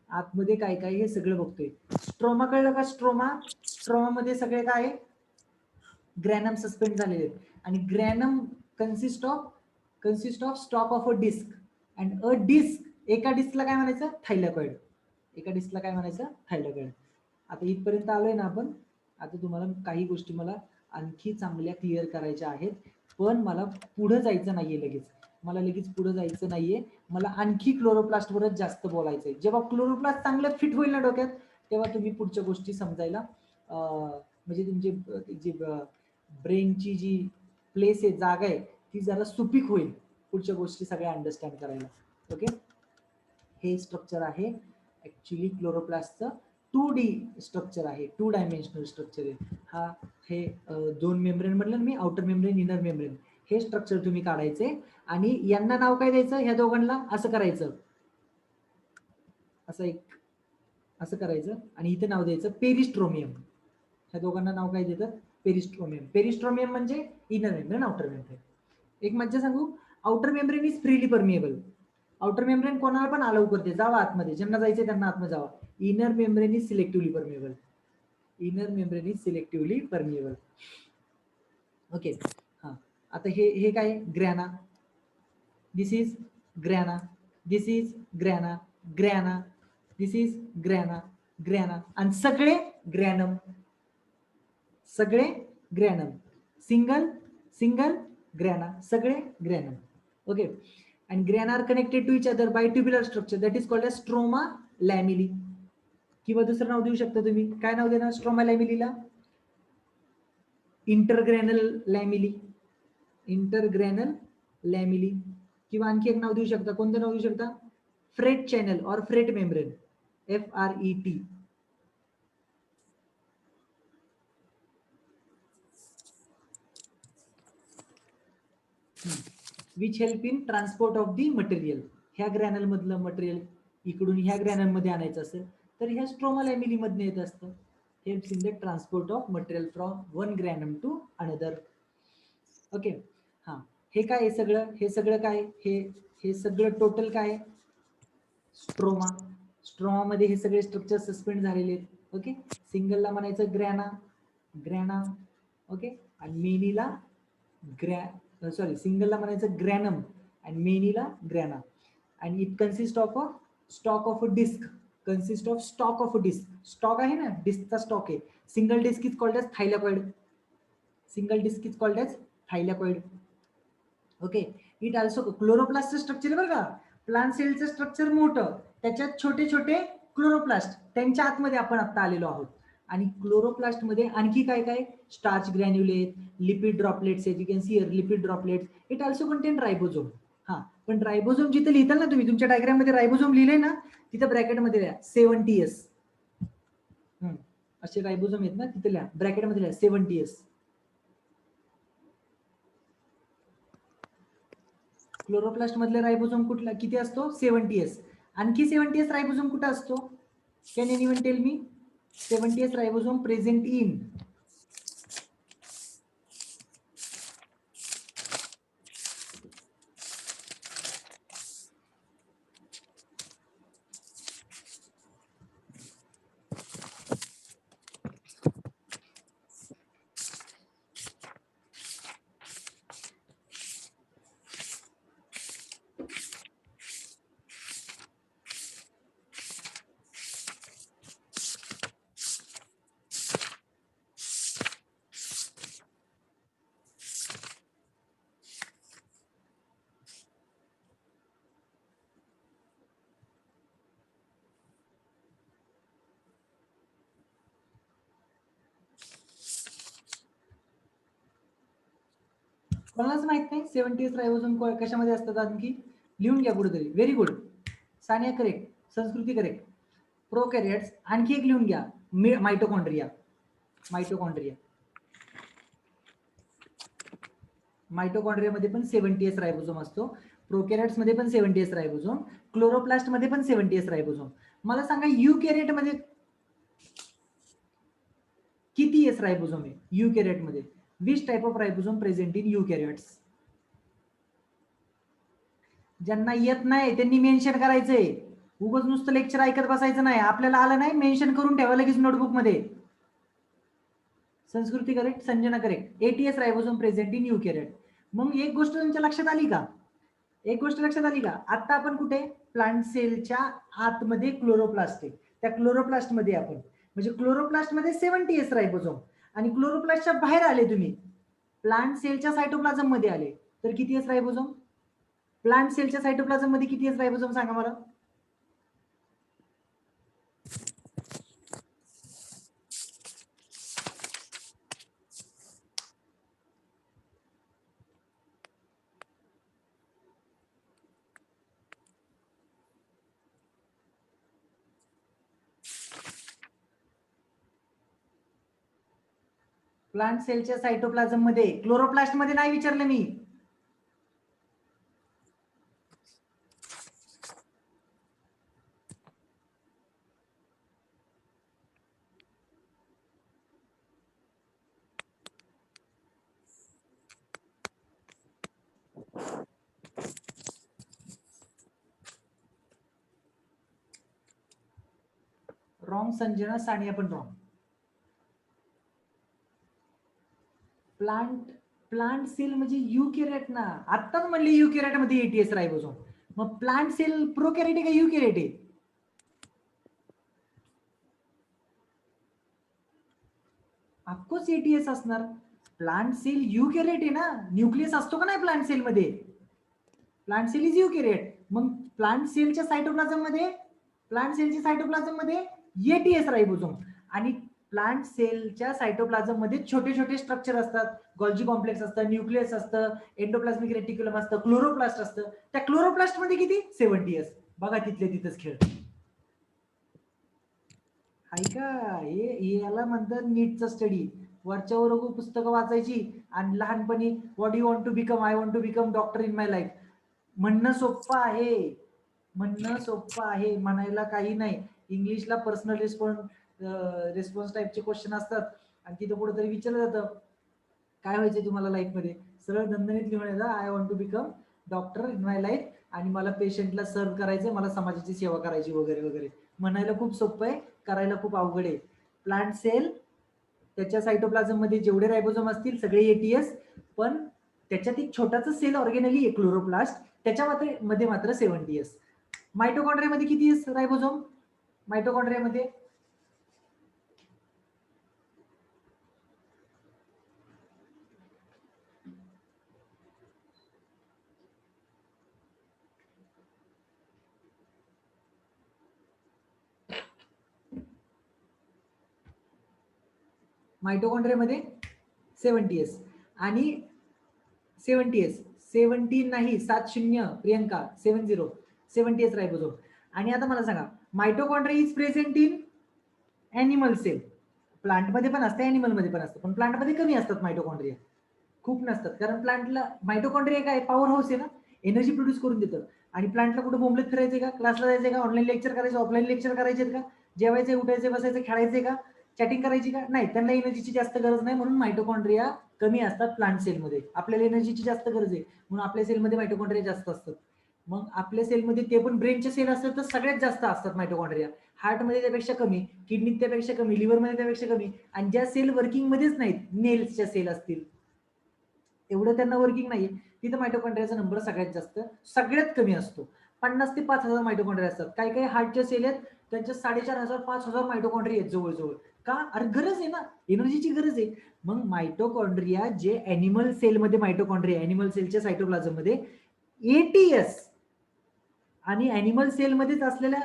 आतमध्ये काय काय हे सगळं बघतोय. स्ट्रोमा कळलं का? स्ट्रोमा. स्ट्रोमा मध्ये सगळे काय? ग्रॅनम सस्पेंड झालेले आहेत. आणि granum consist of stack of a disc. And a disc, एका डिस्कला काय म्हणायचं? थायलॉइड. एका डिस्कला काय म्हणायचं? थायलॉइड. आता इथपर्यंत आलोय ना आपण. आता तुम्हाला काही गोष्टी मला आणखी चांगल्या क्लिअर करायच्या आहेत, पण मला पुढे जायचं नाहीये लगेच. मला लगेच पुढे जायचं नाहीये. मला आणखी क्लोरोप्लास्ट वरच जास्त बोलायचंय. जेव्हा क्लोरोप्लास्ट चांगलं फिट होईल ना डोक्यात, तेव्हा तुम्ही पुढच्या गोष्टी समजायला म्हणजे तुमची जी ब्रेनची जी प्लेस आहे, जागा आहे, ती जरा सुपीक होईल पुढच्या गोष्टी सगळ्या अंडरस्टँड करायला. ओके, हे स्ट्रक्चर आहे ऍक्च्युली क्लोरोप्लास्टचं. 2D स्ट्रक्चर आहे, 2 डायमेन्शनल स्ट्रक्चर आहे. हा हे 2 मेम्ब्रेन म्हटलं मी, आउटर मेम्ब्रेन, इनर मेम्ब्रेन. हे स्ट्रक्चर तुम्ही काढायचे आणि यांना नाव काय द्यायचं? ह्या दोघांना असं करायचं, असं करायचं आणि इथे नाव द्यायचं पेरिस्ट्रोमियम. ह्या दोघांना नाव काय देतात? पेरिस्ट्रोमियम. पेरिस्ट्रोमियम म्हणजे इनर मेम्ब्रेन, आउटर मेम्ब्रेन. एक मज्जा सांगू, outer membrane is freely permeable. Outer membrane कोणाला पण अलाउ करते, जावा आतमध्ये, ज्यांना जायचंय त्यांना आतमध्ये जावा. Inner membrane is selectively permeable. Inner membrane is selectively permeable. Okay, हा. आता हे काय? Grana. This is grana, this is grana, grana, this is grana, grana. आणि सगळे ग्रॅनम, सगळे ग्रॅनम. सिंगल सिंगल ग्रॅना, सगळे granum. Okay, and grana are connected to each other by tubular structure that is called as stroma lamella. किंवा दुसरं नाव देऊ शकता तुम्ही. काय नाव देणार स्ट्रोमा लॅमिलीला? इंटरग्रॅनल लॅमिली. इंटरग्रॅनल लॅमिली. किंवा आणखी एक नाव देऊ शकता. कोणतं नाव देऊ शकता? फ्रेट चॅनल और fret membrane. FRET. Which help in transport of the material. ह्या ग्रॅनल मधलं मटेरियल इकडून ह्या ग्रॅनम मध्ये आणायचं असेल तर ह्या स्ट्रोमा लॅमिनी मधनं येत असतं. Helps in the transport of material from one granum to another. Okay. हा, हे काय आहे सगळं, हे सगळं काय, हे सगळं टोटल काय, स्ट्रोमा. स्ट्रोमा मध्ये हे सगळे स्ट्रक्चर सस्पेंड झालेले आहेत. ओके. सिंगलला म्हणायचं ग्रॅना. ओके. आणि मेनीला सिंगलला म्हणायचं ग्रॅनम आणि मेनीला ग्रॅना. आणि it consist of a stack of a disc. Stack आहे ना, डिस्कचा स्टॉक आहे. Single disc is called as thylakoid. Okay. It also क्लोरोप्लास्टचं स्ट्रक्चर आहे बरं का. प्लांट सेलचं स्ट्रक्चर मोठं, त्याच्यात छोटे छोटे क्लोरोप्लास्ट, त्यांच्या आतमध्ये आपण आता आलेलो आहोत. आणि क्लोरोप्लास्ट मध्ये आणखी काय काय, starch granulate, lipid droplets, as you can see here lipid droplets. It also contain ribosome. हा, पण रायबोझोम जिथे लिहिताल ना तुम्ही, तुमच्या डायग्राम मध्ये रायबोझोम लिहिलंय ना, तिथं ब्रॅकेटमध्ये लिहा 70s. असे रायबोझोम आहेत ना, तिथे लिहा ब्रॅकेटमध्ये लिहा 70s. क्लोरोप्लास्ट मधले रायबोझोम कुठला किती असतो, 70s. आणखी 70s रायबोझोम कुठं असतो, can anyone tell me? 70s ribosome present in कोणालाच माहित नाही 70s रायबोझोम कशामध्ये असतात. आणखी लिहून घ्या कुठेतरी. Very good Sania, correct. संस्कृती करेक्ट. प्रोकॅरियोट्स. आणखी एक लिहून घ्या, मायटोकॉन्ड्रिया. मायटोकॉन्ड्रिया मध्ये पण 70s रायबोझोम असतो. प्रोकॅरियोट्स मध्ये पण 70s रायबोझोम. क्लोरोप्लास्ट मध्ये पण 70s रायबोझोम. मला सांगा युकॅरियोट मध्ये किती एस रायबोझोम आहे युकॅरियोट मध्ये? Which type of ribosome present in eukaryotes? ज्यांना येत नाही त्यांनी मेन्शन करायचंय. उगाच नुसतं लेक्चर ऐकत बसायचं नाही. आपल्याला आलं नाही, मेन्शन करून ठेवा लगेच नोटबुक मध्ये. Sanskruti correct, Sanjana correct. 80s ribosome present in eukaryote. मग एक गोष्ट तुमच्या लक्षात आली का? आता आपण कुठे, प्लांट सेलच्या आतमध्ये क्लोरोप्लास्ट आहे. त्या क्लोरोप्लास्ट मध्ये आपण, म्हणजे क्लोरोप्लास्ट मध्ये 70s रायबोझोम. आणि क्लोरोप्लास्टच्या बाहेर आले तुम्ही, प्लांट सेलच्या सायटोप्लाझम मध्ये आले, तर किती एस रायबोझोम? प्लांट सेलच्या सायटोप्लाझम मध्ये किती एस रायबोझोम सांगा मला? प्लांट सेलच्या सायटोप्लाझम मध्ये, क्लोरोप्लास्ट मध्ये नाही विचारलं मी. रॉंग संजना, सानिया पण रॉंग. प्लांट सेल म्हणजे युकॅरियोट ना. आत्ताच म्हणले युकॅरियोट मध्ये 80s रायबोझोम. मग प्लांट सेल प्रोकॅरियोट आहे का युकॅरियोट आहे? ऑफकोर्स 80s असणार. प्लांट सेल युकॅरियोट आहे ना. न्यूक्लियस असतो का नाही प्लांट सेल मध्ये? Plant cell is eukaryote. मग प्लांट सेलच्या सायटोप्लाझम मध्ये 80s रायबोझोम. आणि प्लांट सेलच्या सायटोप्लाझम मध्ये छोटे छोटे स्ट्रक्चर असतात. गॉल्जी कॉम्प्लेक्स असतं, न्यूक्लियस असतं, एंडोप्लाझमिक रेटिक्युलम असतं, क्लोरोप्लास्ट असतं. त्या क्लोरोप्लास्ट मध्ये किती? 70s. बघा तिथले तिथंच खेळ. ऐका, याला म्हणतात नीटचा स्टडी. वरच्यावर पुस्तकं वाचायची आणि लहानपणी what you want to become, I want to become doctor in my life म्हणणं सोपं आहे. म्हणणं सोपं आहे, म्हणायला काही नाही. इंग्लिशला पर्सनल रिस्पॉन्स टाईपचे क्वेश्चन असतात आणि तिथं कुठेतरी विचारलं जातं काय व्हायचं तुम्हाला लाईफमध्ये, सरळ दणदणीत लिहून येतं I want to become doctor in my life आणि मला पेशंटला सर्व करायचं, मला समाजाची सेवा करायची वगैरे वगैरे. म्हणायला खूप सोपं आहे, करायला खूप अवघड आहे. प्लांट सेल त्याच्या सायटोप्लाझम मध्ये जेवढे रायबोझोम असतील सगळे एटीएस, पण त्याच्यात एक छोटासा सेल ऑर्गेनली एक क्लोरोप्लास्ट, त्याच्या मध्ये मात्र 70s. मायटोकॉन्ड्रियामध्ये किती रायबोझोम मायटोकॉन्ड्रियामध्ये? मायटोकॉन्ड्रियामध्ये 70s आणि 70s 17 नाही 70 प्रियंका 70s रायबोझोम. आणि आता मला सांगा mitochondria is present in animal cell. प्लांटमध्ये पण असते ॲनिमलमध्ये पण असतं, पण प्लांटमध्ये कमी असतात मायटोकॉन्ड्रिया, खूप नसतात. कारण प्लांटला मायटोकॉन्ड्रिया काय पॉवर हाऊस आहे ना, एनर्जी प्रोड्यूस करून देतं. आणि प्लांटला कुठे बोंबलत फिरायचे का, क्लासला जायचे का, ऑनलाईन लेक्चर करायचे, ऑफलाईन लेक्चर करायचे का, जेवायचे उठायचे बसायचे खेळायचे का, चॅटिंग करायची का, नाही. त्यांना एनर्जीची जास्त गरज नाही, म्हणून मायटोकॉन्ड्रिया कमी असतात प्लांट सेलमध्ये. आपल्याला एनर्जीची जास्त गरज आहे म्हणून आपल्या सेलमध्ये मायटोकॉन्ड्रिया जास्त असतात. मग आपल्या सेलमध्ये ते पण ब्रेनचे सेल असतात तर सगळ्यात जास्त असतात मायटोकॉन्ड्रिया. हार्टमध्ये त्यापेक्षा कमी, किडनीत त्यापेक्षा कमी, लिव्हरमध्ये त्यापेक्षा कमी. आणि ज्या सेल वर्किंग मध्येच नाहीत, नेल्सच्या सेल असतील एवढं त्यांना वर्किंग नाहीये, तिथं मायटोकॉन्ड्रियाचा नंबर सगळ्यात जास्त सगळ्यात कमी असतो. 50 ते 5000 मायटोकॉन्ड्रिया असतात. काही काही हार्टच्या सेल आहेत त्यांच्या 4500 5000 मायटोकॉन्ड्रिया आहेत जवळजवळ. का? अरे गरज आहे ना, एनर्जीची गरज आहे. मग मायटोकॉन्ड्रिया जे ॲनिमल सेलमध्ये मायटोकॉन्ड्रिया ॲनिमल सेलच्या सायटोप्लाझम मध्ये एटीएस आणि ॲनिमल सेलमध्येच असलेल्या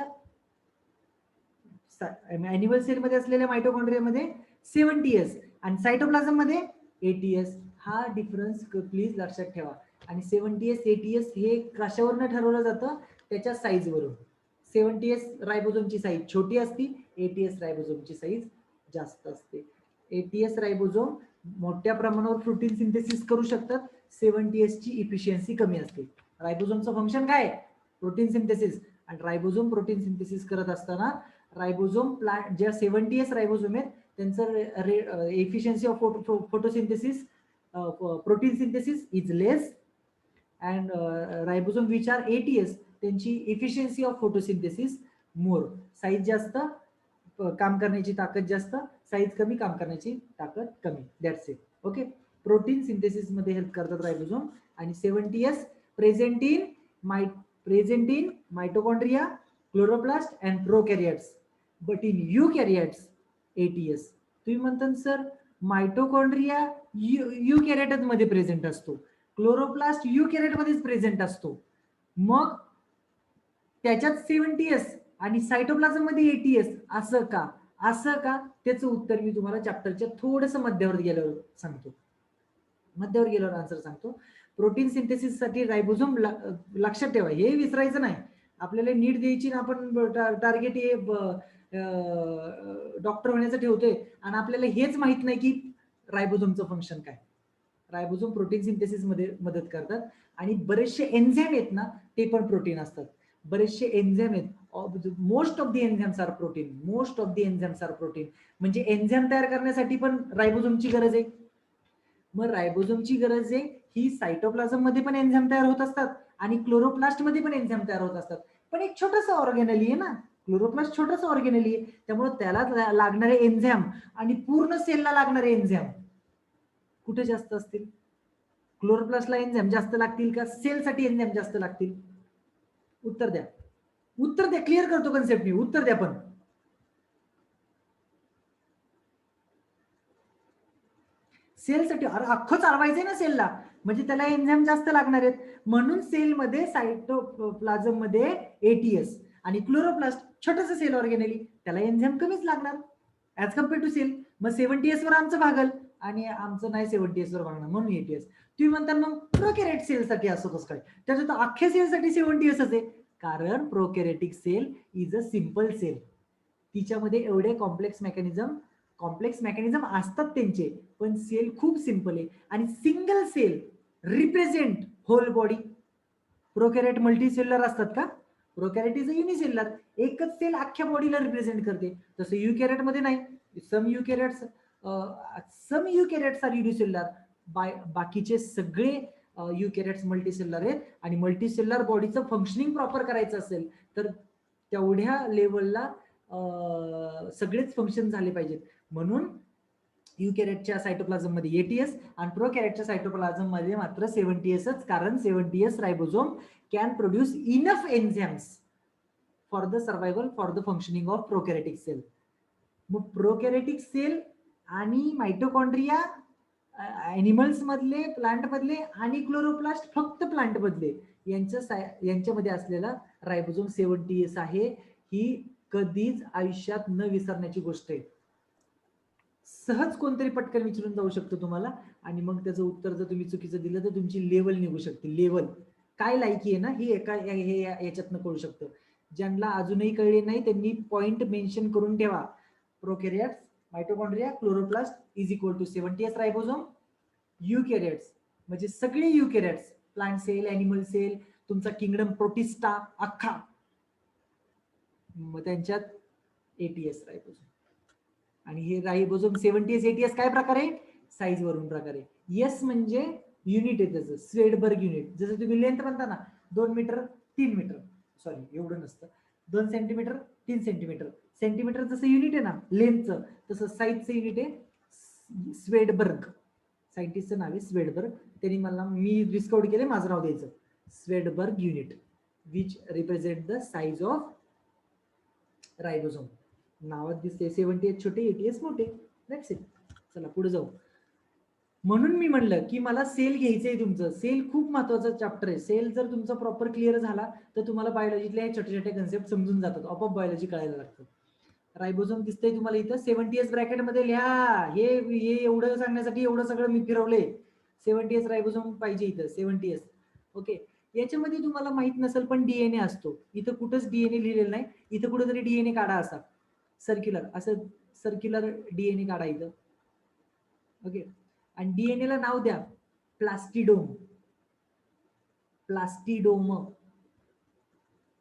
ॲनिमल सेलमध्ये असलेल्या मायटोकॉन्ड्रियामध्ये 70s आणि सायटोप्लाझम मध्ये एटीएस. हा डिफरन्स प्लीज लक्षात ठेवा. आणि 70s 80s हे कशावरनं ठरवलं जातं? त्याच्या साईजवरून. 70s रायबोझोमची साईज छोटी असते, 80s रायबोझोमची साईज जास्त असते. 80s रायबोझोम मोठ्या प्रमाणावर प्रोटीन सिंथेसिस करू शकतात, 70s ची इफिशियन्सी कमी असते. रायबोझोमचं फंक्शन काय? Protein synthesis. आणि रायबोझोम प्रोटीन सिंथेसिस करत असताना रायबोझोम प्लांट ज्या 70s रायबोझोम आहेत त्यांचं efficiency of photosynthesis protein synthesis is less and ribosome which are 80s त्यांची efficiency of photosynthesis more. Size जास्त, काम करण्याची ताकद जास्त, साईज कमी, काम करण्याची ताकद कमी. That's it. Okay. Protein synthesis मध्ये हेल्प करतात रायबोझोम. आणि 70s present in mitochondria, chloroplast and prokaryotes, but in eukaryotes 80s. तुम्ही म्हणता सर मायटोकॉन्ड्रिया युकॅरियोट मध्ये प्रेझेंट असतो, क्लोरोप्लास्ट युकॅरियोट मध्येच प्रेझेंट असतो, मग त्याच्यात 70s आणि सायटोप्लाझम मध्ये 80s असं का? असं का? त्याचं उत्तर मी तुम्हाला चॅप्टरच्या थोडस मध्यावर गेल्यावर सांगतो. मध्यावर गेल्यावर आन्सर सांगतो. प्रोटीन सिंथेसिस साठी रायबोझोम लक्षात ठेवा, हे विसरायचं नाही. आपल्याला नीट द्यायची ना, आपण टार्गेट हे डॉक्टर होण्याचं ठेवतोय आणि आपल्याला हेच माहित नाही की रायबोझोमचं फंक्शन काय. रायबोझोम प्रोटीन सिंथेसिस मध्ये मदत करतात आणि बरेचसे एन्झाईम आहेत ना ते पण प्रोटीन असतात. बरेचसे एन्झाईम आहेत, most of the enzymes are protein. Most of the enzymes are protein. म्हणजे एन्झाईम तयार करण्यासाठी पण रायबोझोमची गरज आहे. मग रायबोझोमची गरज आहे ही सायटोप्लाझम मध्ये पण एन्झाईम तयार होत असतात आणि क्लोरोप्लास्ट मध्ये पण एन्झाईम तयार होत असतात. पण एक छोटासा ऑर्गेनली आहे ना, क्लोरोप्लास्ट छोटासा ऑर्गेनली आहे, त्यामुळे त्याला लागणारे एन्झाईम आणि पूर्ण सेलला लागणारे एन्झाईम कुठे जास्त असतील? क्लोरोप्लास्टला एन्झाईम जास्त लागतील का सेलसाठी एन्झाईम जास्त लागतील? उत्तर द्या, उत्तर द्या. क्लिअर करतो कन्सेप्ट मी, उत्तर द्या. पण सेलसाठी अरे अख्खं चालवायचंय ना सेलला, म्हणजे त्याला एन्झाईम जास्त लागणार आहेत. म्हणून सेलमध्ये सायटोप्लाझम मध्ये एटीएस आणि क्लोरोप्लास्ट छोटंसं सेल ऑर्गेनली, त्याला एन्झाईम कमीच लागणार ऍज कम्पेअर टू सेल. मग 70s वर आमचं भागल आणि आमचं नाही 70s वर भागणार, म्हणून एटीएस. तुम्ही म्हणता मग प्रोकॅरियोट सेलसाठी असं कसं काय? त्याच्यात अख्ख्या सेलसाठी 70s आहे, कारण prokaryotic cell is a simple cell. तिच्यामध्ये एवढे कॉम्प्लेक्स मेकॅनिझम असतात त्यांचे, पण सेल खूप सिंपल आहे आणि single cell represent whole body. Prokaryote multicellular असतात का? प्रोकॅरियोट इज अ युनिसेल्युलर, एकच सेल अख्ख्या बॉडीला रिप्रेझेंट करते. तसं युकॅरियोट मध्ये नाही. सम युकॅरियोट्स आर युनिसेल्युलर, बाकीचे सगळे युकॅरियोट्स मल्टीसेल्युलर आहेत. आणि मल्टीसेल्युलर बॉडीचं फंक्शनिंग प्रॉपर करायचं असेल तर तेवढ्या लेवलला सगळेच फंक्शन झाले पाहिजेत. म्हणून युकॅरियोटच्या सायटोप्लाझम मध्ये 80s आणि प्रोकॅरियोटच्या सायटोप्लाझम मध्ये मात्र 70sच, कारण 70s ribosome can produce enough enzymes for the survival, for the functioning of prokaryotic cell. मग प्रोकॅरियोटिक सेल आणि मायटोकॉन्ड्रिया ॲनिमल्स मधले, प्लांट मधले, आणि क्लोरोप्लास्ट फक्त प्लांट मधले, यांच्यामध्ये असलेला रायबोसोम 70s आहे. ही कधीच आयुष्यात न विसरण्याची गोष्ट आहे. सहज कोणतरी पटकन विचारून जाऊ शकतो तुम्हाला, आणि मग त्याचं उत्तर जर तुम्ही चुकीचं दिलं तर तुमची लेवल निघू शकते. लेवल काय लायकी आहे ना, ही हे याच्यातनं कळू शकतं. ज्यांना अजूनही कळले नाही त्यांनी पॉइंट मेन्शन करून ठेवा. Prokaryotes, mitochondria, chloroplast is equal to 70s ribosome. Eukaryotes म्हणजे सगळे eukaryotes, plant cell, animal cell, तुमचा किंगडम प्रोटिस्टा अख्खा, मग त्यांच्यात 80s रायबोसोम. आणि हे रायबोसोम 70s 80s काय प्रकार आहे? साईज वरून प्रकार आहे. यस म्हणजे युनिट आहे त्याचं, स्वेडबर्ग युनिट. जसं तुम्ही लेंथ म्हणता ना, 2 मीटर 3 मीटर, सॉरी एवढं नसतं, 2 सेंटीमीटर 3 सेंटीमीटर. सेंटीमीटर जसं युनिट आहे ना लेंथचं, तसं साईजचं युनिट आहे स्वेडबर्ग. सायंटिस्टचं नाव आहे स्वेडबर्ग. त्यांनी मला, मी रिस्क आउट केले, माझं नाव द्यायचं Svedberg unit, which represent the size of ribosome. नावात दिसते 70s छोटे, 80s मोठे. That's it. चला पुढे जाऊ. म्हणून मी म्हणलं की मला सेल घ्यायचंय तुमचं. सेल खूप महत्वाचा चॅप्टर आहे. सेल जर तुमचा प्रॉपर क्लिअर झाला तर तुम्हाला बायोलॉजीतल्या हे छोटे छोटे कन्सेप्ट समजून जातात, आपोआप बायोलॉजी कळायला लागतं. रायबोसोम दिसतंय तुम्हाला इथं, 70s ब्रॅकेट मध्ये लिहा. हे एवढं सांगण्यासाठी एवढं सगळं मी फिरवलंय. 70s रायबोसोम पाहिजे इथं, 70s. ओके. याच्यामध्ये तुम्हाला माहित नसेल पण डीएनए असतो. इथं कुठंच डीएनए लिहिलेलं नाही. इथं कुठेतरी डीएनए काढा असा सर्क्युलर, असं सर्क्युलर डीएनए काढा इथं. ओके. आणि डीएनए ला नाव द्या plastidome. Plastidome,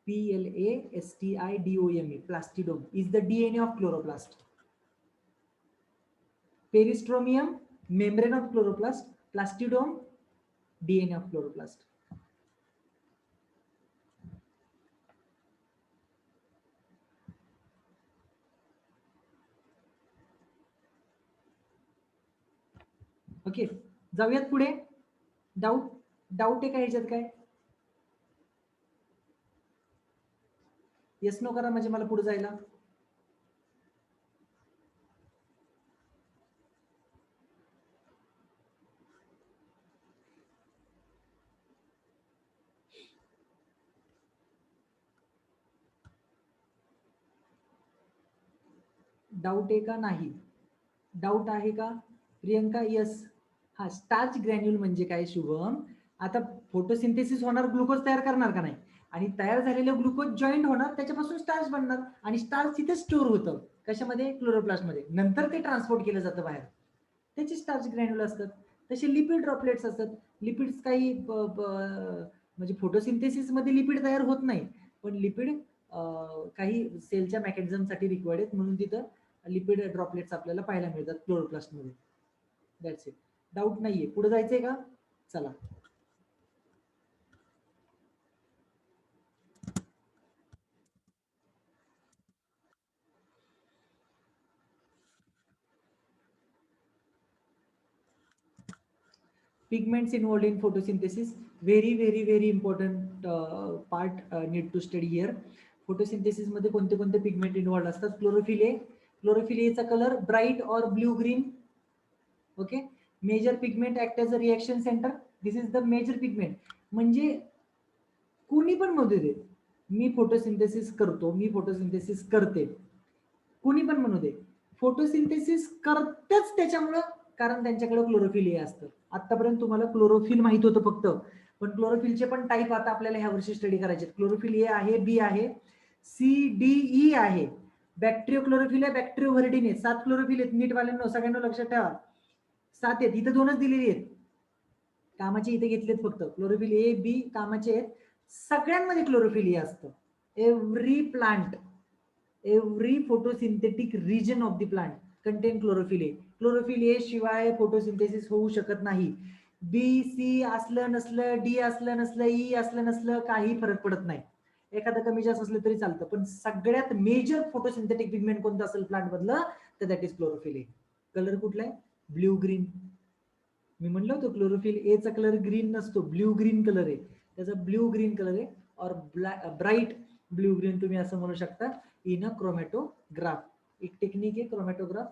PLASTIDOME, plastidome is the DNA of chloroplast. Peristromium, membrane of chloroplast. Plastidome, DNA of chloroplast. Okay, जाऊयात पुढे. डाऊट आहे का ह्याच्यात काय? येस नो करा म्हणजे मला पुढे जायला. डाऊट आहे का? नाही. डाऊट आहे का प्रियंका? यस. हा, स्टार्च ग्रॅन्युल म्हणजे काय शुभम? आता फोटोसिंथेसिस होणार, ग्लुकोज तयार करणार का नाही, आणि तयार झालेलं ग्लुकोज जॉईंट होणार, त्याच्यापासून स्टार्च बनणार, आणि स्टार्च तिथे स्टोअर होतं कशामध्ये? क्लोरोप्लास्ट मध्ये. नंतर ते ट्रान्सपोर्ट केलं जातं बाहेर, त्याचे स्टार्च ग्रॅन्युल असतात. तसे लिपिड ड्रॉपलेट्स असतात. लिपिड्स काही म्हणजे फोटोसिंथेसिस मध्ये लिपिड तयार होत नाही, पण लिपिड काही सेलच्या मेकॅनिझमसाठी रिक्वायर्ड आहेत, म्हणून तिथं लिपिड ड्रॉपलेट्स आपल्याला पाहायला मिळतात क्लोरोप्लास्ट मध्ये. That's it. डाऊट नाहीये. पुढे जायचंय का? चला. Pigments involved in photosynthesis, very important part need to study here. Photosynthesis मध्ये कोणते कोणते पिगमेंट इन्व्हॉल्ड असतात? Chlorophyll A. क्लोरोफिल एचा कलर ब्राईट और blue green. Okay. Major pigment act as a reaction centre. This is the major pigment. म्हणजे कुणी पण म्हणू दे, मी फोटोसिंथेसिस करतो, मी फोटोसिंथेसिस करते, कुणी पण म्हणू दे, फोटोसिंथेसिस करतेच त्याच्यामुळं कारण त्यांच्याकडे क्लोरोफिल ए असतं. आतापर्यंत तुम्हाला क्लोरोफिल माहित होतं फक्त, पण क्लोरोफिलचे पण टाईप आता आपल्याला ह्या वर्षी स्टडी करायचे. क्लोरोफिल ए आहे, बी आहे, CDE आहे. बॅक्टेरियो क्लोरोफिल आहे, बॅक्टेरियो व्हर्डिन आहे. 7 क्लोरोफिल आहेत. नीट वाल्यांनो सगळ्यांना लक्षात ठेवा, 7 आहेत. इथं 2च दिलेली आहेत, कामाचे इथे घेतलेत फक्त. क्लोरोफिल ए, बी कामाचे आहेत. सगळ्यांमध्ये क्लोरोफिल ए असतं. every photosynthetic region of the plant contain chlorophyll A. chlorophyll A शिवाय फोटोसिंथेसिस होऊ शकत नाही. बी सी असलं नसलं, डी असलं नसलं, ई असलं नसलं, काही फरक पडत नाही. एखादं कमी जास्त असलं तरी चालतं, पण सगळ्यात मेजर फोटोसिंथेटिक पिगमेंट कोणतं असेल प्लांट मधलं तर that is chlorophyll A. Colour कुठला आहे? Blue green. मी म्हणलं होतं क्लोरोफिल ए चा कलर ग्रीन नसतो, ब्ल्यू ग्रीन कलर आहे. त्याचा ब्ल्यू ग्रीन कलर आहे और ब्राईट ब्ल्यू ग्रीन तुम्ही असं म्हणू शकता इन अ क्रोमॅटोग्राफ. एक टेक्निक आहे क्रोमॅटोग्राफ,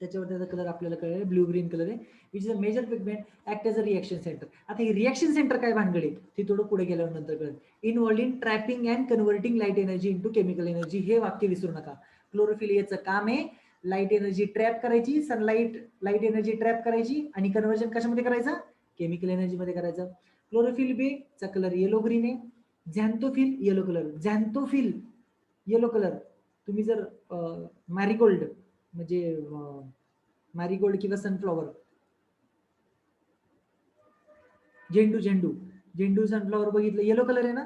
त्याच्यावर त्याचा कलर आपल्याला कळेल, ब्ल्यू ग्रीन कलर आहे, which is a major pigment act as a reaction centre. आता हे रिएक्शन सेंटर काय भानगड आहे ते थोडं पुढे गेल्यावर नंतर कळेल. Involved in trapping and converting light energy into chemical energy. हे वाक्य विसरू नका. क्लोरोफिल एचं काम आहे लाईट एनर्जी ट्रॅप करायची, सनलाईट लाईट एनर्जी ट्रॅप करायची आणि कन्व्हर्जन कशामध्ये करायचं? केमिकल एनर्जी मध्ये करायचं. क्लोरोफिल बी चा कलर येलो ग्रीन आहे. झॅन्थोफिल येलो कलर, झॅन्थोफिल येलो कलर. तुम्ही जर मॅरीगोल्ड म्हणजे मॅरीगोल्ड किंवा सनफ्लॉवर, झेंडू सनफ्लॉवर बघितलं येलो कलर आहे ना.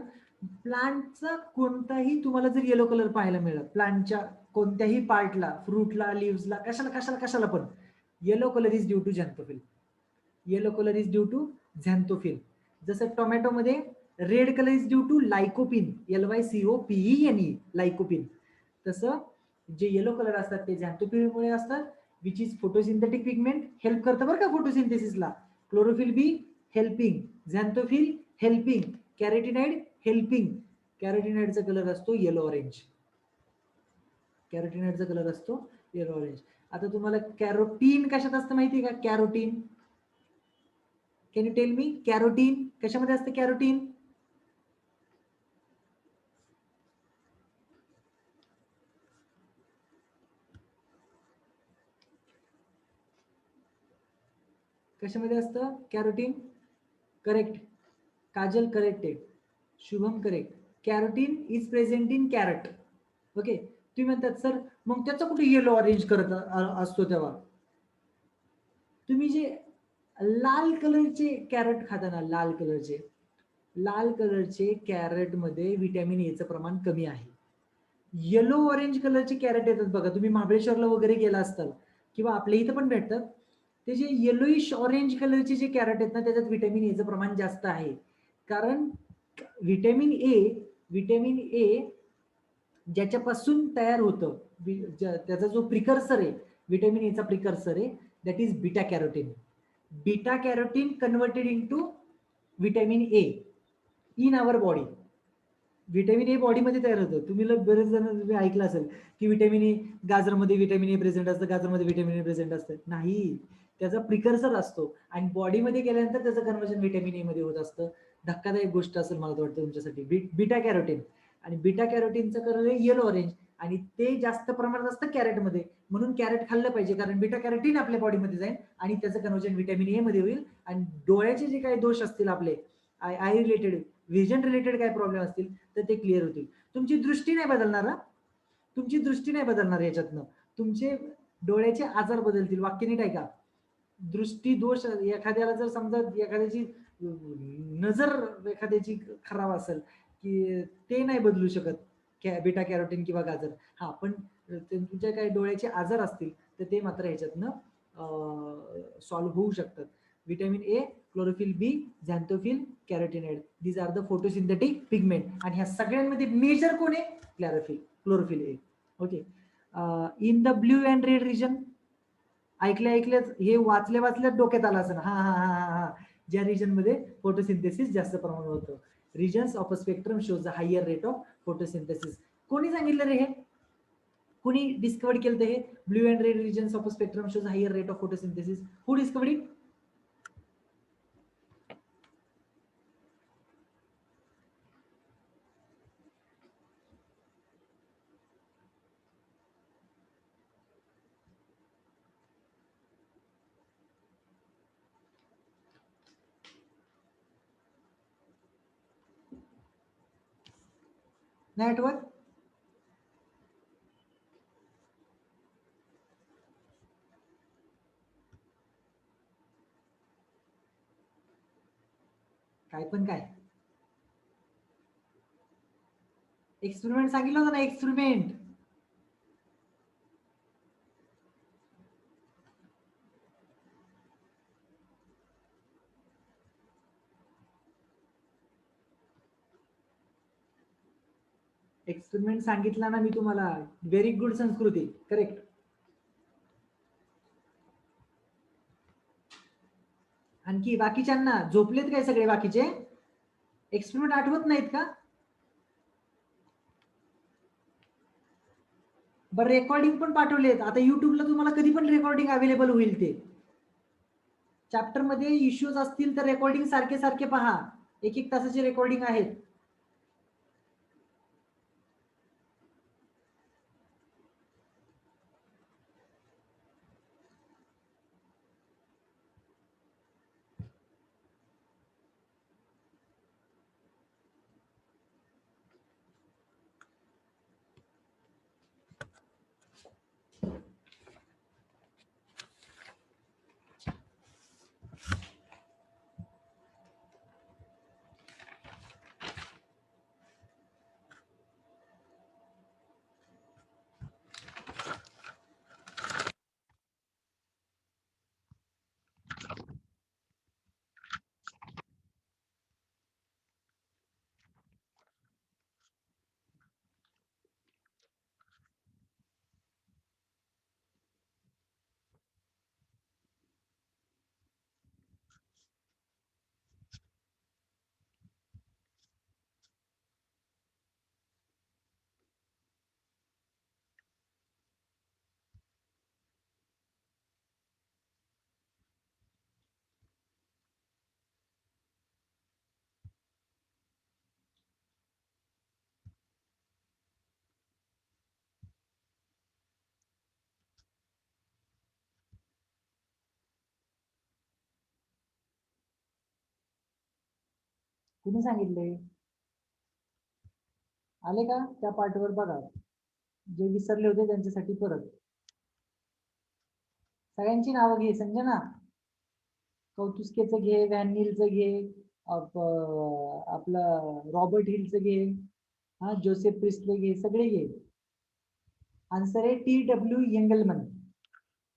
प्लांटचा कोणताही तुम्हाला जर येलो कलर पाहायला मिळाला प्लांटच्या कोणत्याही पार्टला, फ्रूटला, लिव्हजला, कशाला पण yellow colour is due to xanthophyll. Yellow colour is due to xanthophyll. जसं टोमॅटो मध्ये red colour is due to lycopene, LYCOPENE, lycopene. तसं जे येलो कलर असतात ते झॅन्थोफिलमुळे असतात, which is photosynthetic pigment, help करतं बरं का फोटोसिंथेसिसला. Chlorophyll B helping, xanthophyll helping, carotenoid helping. कॅरोटीनाइडचा कलर असतो येलो ऑरेंज. कॅरोटीनाइडचा कलर असतो येलो ऑरेंज. आता तुम्हाला कॅरोटीन कशात असतं माहिती आहे का? Carotene, can you tell me carotene कशामध्ये असतं? कॅरोटीन कशामध्ये असतं? कॅरोटीन. करेक्ट, काजल करेक्ट आहे, Shubham correct. Carotene is present in carrot. Okay. तुम्ही म्हणतात सर मग त्याचा कुठे येलो ऑरेंज करत असतो? तेव्हा तुम्ही जे लाल कलरचे कॅरट खाता ना, लाल कलरचे कॅरट मध्ये व्हिटॅमिन एचं प्रमाण कमी आहे. येलो ऑरेंज कलरचे कॅरेट येतात बघा, तुम्ही महाबळेश्वरला वगैरे गेला असताल किंवा आपल्या इथं पण भेटतात. ते जे येलोइश ऑरेंज कलरचे जे कॅरेट आहेत ना, त्याच्यात व्हिटॅमिन एचं प्रमाण जास्त आहे. कारण व्हिटॅमिन ए ज्याच्यापासून तयार होतं, त्याचा जो प्रिकर्सर आहे, व्हिटॅमिन एचा प्रिकर्सर आहे, that is beta carotene. Beta carotene converted into vitamin A in our body. Vitamin A बॉडीमध्ये तयार होतं. तुम्ही बरेच जण तुम्ही ऐकलं असेल की व्हिटॅमिन ए गाजरमध्ये व्हिटॅमिन ए प्रेझेंट असतं, गाजरमध्ये व्हिटॅमिन ए प्रेझेंट असतं. नाही, त्याचा प्रिकर्सर असतो आणि बॉडीमध्ये गेल्यानंतर त्याचं कन्वर्जन व्हिटॅमिन ए मध्ये होत असतं. धक्कादायक गोष्ट असेल मला वाटतं तुमच्यासाठी. बीटा कॅरोटीन, आणि बीटा कॅरोटीनचं कलर आहे येलो ऑरेंज आणि ते जास्त प्रमाणात असतं कॅरेटमध्ये. म्हणून कॅरेट खाल्लं पाहिजे, कारण बीटा कॅरोटीन आपल्या बॉडीमध्ये जाईल आणि त्याचं कन्वर्जन व्हिटॅमिन ए मध्ये होईल आणि डोळ्याचे जे काही दोष असतील आपले, आय रिलेटेड, व्हिजन रिलेटेड काय प्रॉब्लेम असतील तर ते क्लिअर होतील. तुमची दृष्टी नाही बदलणार, तुमची दृष्टी नाही बदलणार याच्यातनं, तुमचे डोळ्याचे आजार बदलतील. वाक्य नीट ऐका. दृष्टी दोष एखाद्याला जर समजा एखाद्याची नजर एखाद्याची खराब असेल की ते नाही बदलू शकत बीटा कॅरोटीन किंवा गाजर. हा, पण तुमच्या काही डोळ्याचे आजार असतील तर ते मात्र ह्याच्यातनं सॉल्व्ह होऊ शकतात. Vitamin A, chlorophyll B, xanthophyll, carotenoid, these are the photosynthetic pigment. आणि ह्या सगळ्यांमध्ये मेजर कोण आहे? Chlorophyll A. Okay. In the blue and red region, ऐकल्याच हे वाचल्याच डोक्यात आलं असं. हा हा हा हा हा, ज्या रिजन मध्ये फोटोसिंथेसिस जास्त प्रमाणात होतं. Regions of a spectrum shows a higher rate of photosynthesis. कोणी सांगितलं रे हे? कोणी डिस्कवर केलं हे? Blue and red regions of a spectrum shows higher rate of photosynthesis. Who discovered it? नाही आठवत? काय पण काय. एक्सपेरिमेंट सांगितलं होतं ना, एक्सपेरिमेंट. एक्सपेरिमेंट सांगितला ना मी तुम्हाला. व्हेरी गुड संस्कृती, करेक्ट. आणखी बाकीच्यांना झोपलेत काय सगळे बाकीचे? एक्सपेरिमेंट आठवत नाहीत का? बरं, रेकॉर्डिंग पण पाठवलेत आता युट्यूबला, तुम्हाला कधी पण रेकॉर्डिंग अवेलेबल होईल. ते चॅप्टर मध्ये इश्यूज असतील तर रेकॉर्डिंग सारखे सारखे पहा. 1-1 तासाचे रेकॉर्डिंग आहेत. कुणी सांगितले? आले का त्या पार्टवर? बघा, जे विसरले होते त्यांच्यासाठी परत. सगळ्यांची नावं घे संजना. कौतुस्केचं घे, व्हॅन नीलचं घे, आपलं रॉबर्ट हिलचं घे, हा जोसेफ प्रिस्ले घे, सगळे घे. आन्सर आहे T.W. एंगलमन.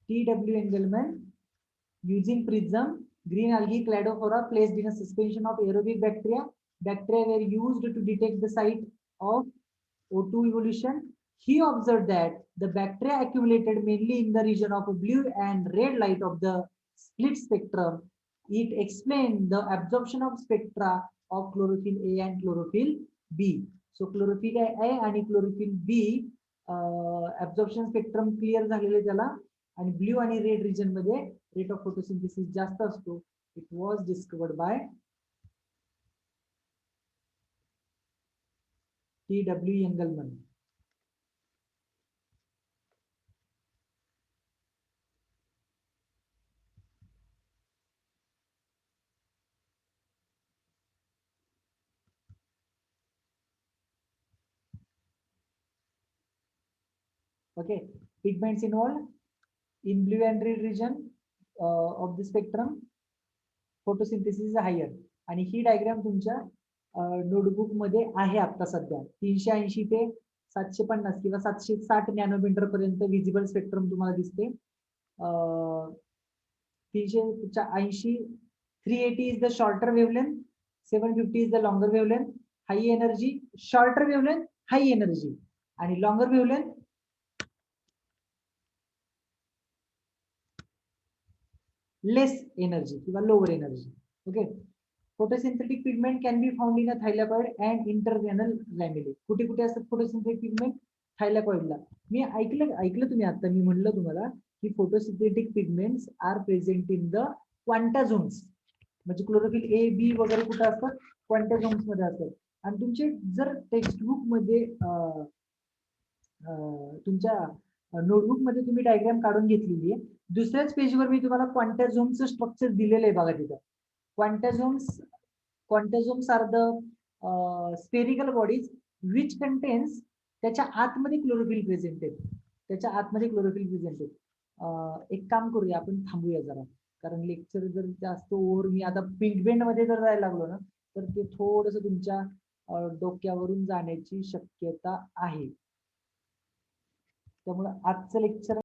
T.W. एंगलमन. Using prism, green algae cladophora placed in a suspension of aerobic bacteria. Bacteria were used to detect the site of O2 evolution. He observed that the bacteria accumulated mainly in the region of blue and red light of the split spectrum. It explained the absorption of spectra of chlorophyll A and chlorophyll B. So chlorophyll A आणि chlorophyll B absorption spectrum clear झालेले त्याला, आणि blue आणि red region मध्ये rate of photosynthesis जास्त असतो. It was discovered by T.W. एंगलमन. Okay, pigments involved in blue and red region of the spectrum, photosynthesis is higher. आणि ही diagram तुमच्या notebook मध्ये आहे आता सध्या. 380 ते 750 किंवा 760 नॅनोमीटर पर्यंत विजिबल स्पेक्ट्रम तुम्हाला दिसते. 380, 380 is the shorter wavelength, 750 is the longer wavelength. High energy, shorter wavelength, high energy, आणि longer wavelength less energy किंवा lower energy. Okay, photosynthetic pigment can be found in a thylakoid and interveinal lamellae. कुठे कुठे असतात photosynthetic pigment? थायलॅकॉइडला. मी ऐकलं तुम्ही आता मी म्हणलं तुम्हाला की photosynthetic pigments are present in the quantasomes. म्हणजे क्लोरोफिल ए बी वगैरे कुठे असतात? क्वांटाझोम्स मध्ये असतात. आणि तुमचे जर टेक्स्टबुक मध्ये तुमच्या नोटबुक मध्ये तुम्ही डायग्राम काढून घेतलेली आहे, दुसऱ्याच पेजवर मी तुम्हाला क्वांटाझोमचं स्ट्रक्चर दिलेलं आहे बघा तिथं. Quantasomes are the spherical bodies which contains, त्याच्या आतमध्ये क्लोरोफिल प्रेझेंट आहे. त्याच्या आतमध्ये क्लोरोफिल प्रेझेंट आहे. एक काम करूया, आपण थांबूया जरा, कारण लेक्चर जर जास्त ओव्हर, मी आता पिगमेंट मध्ये जर जायला लागलो ना तर ते थोडस तुमच्या डोक्यावरून जाण्याची शक्यता आहे. त्यामुळे आजचं लेक्चर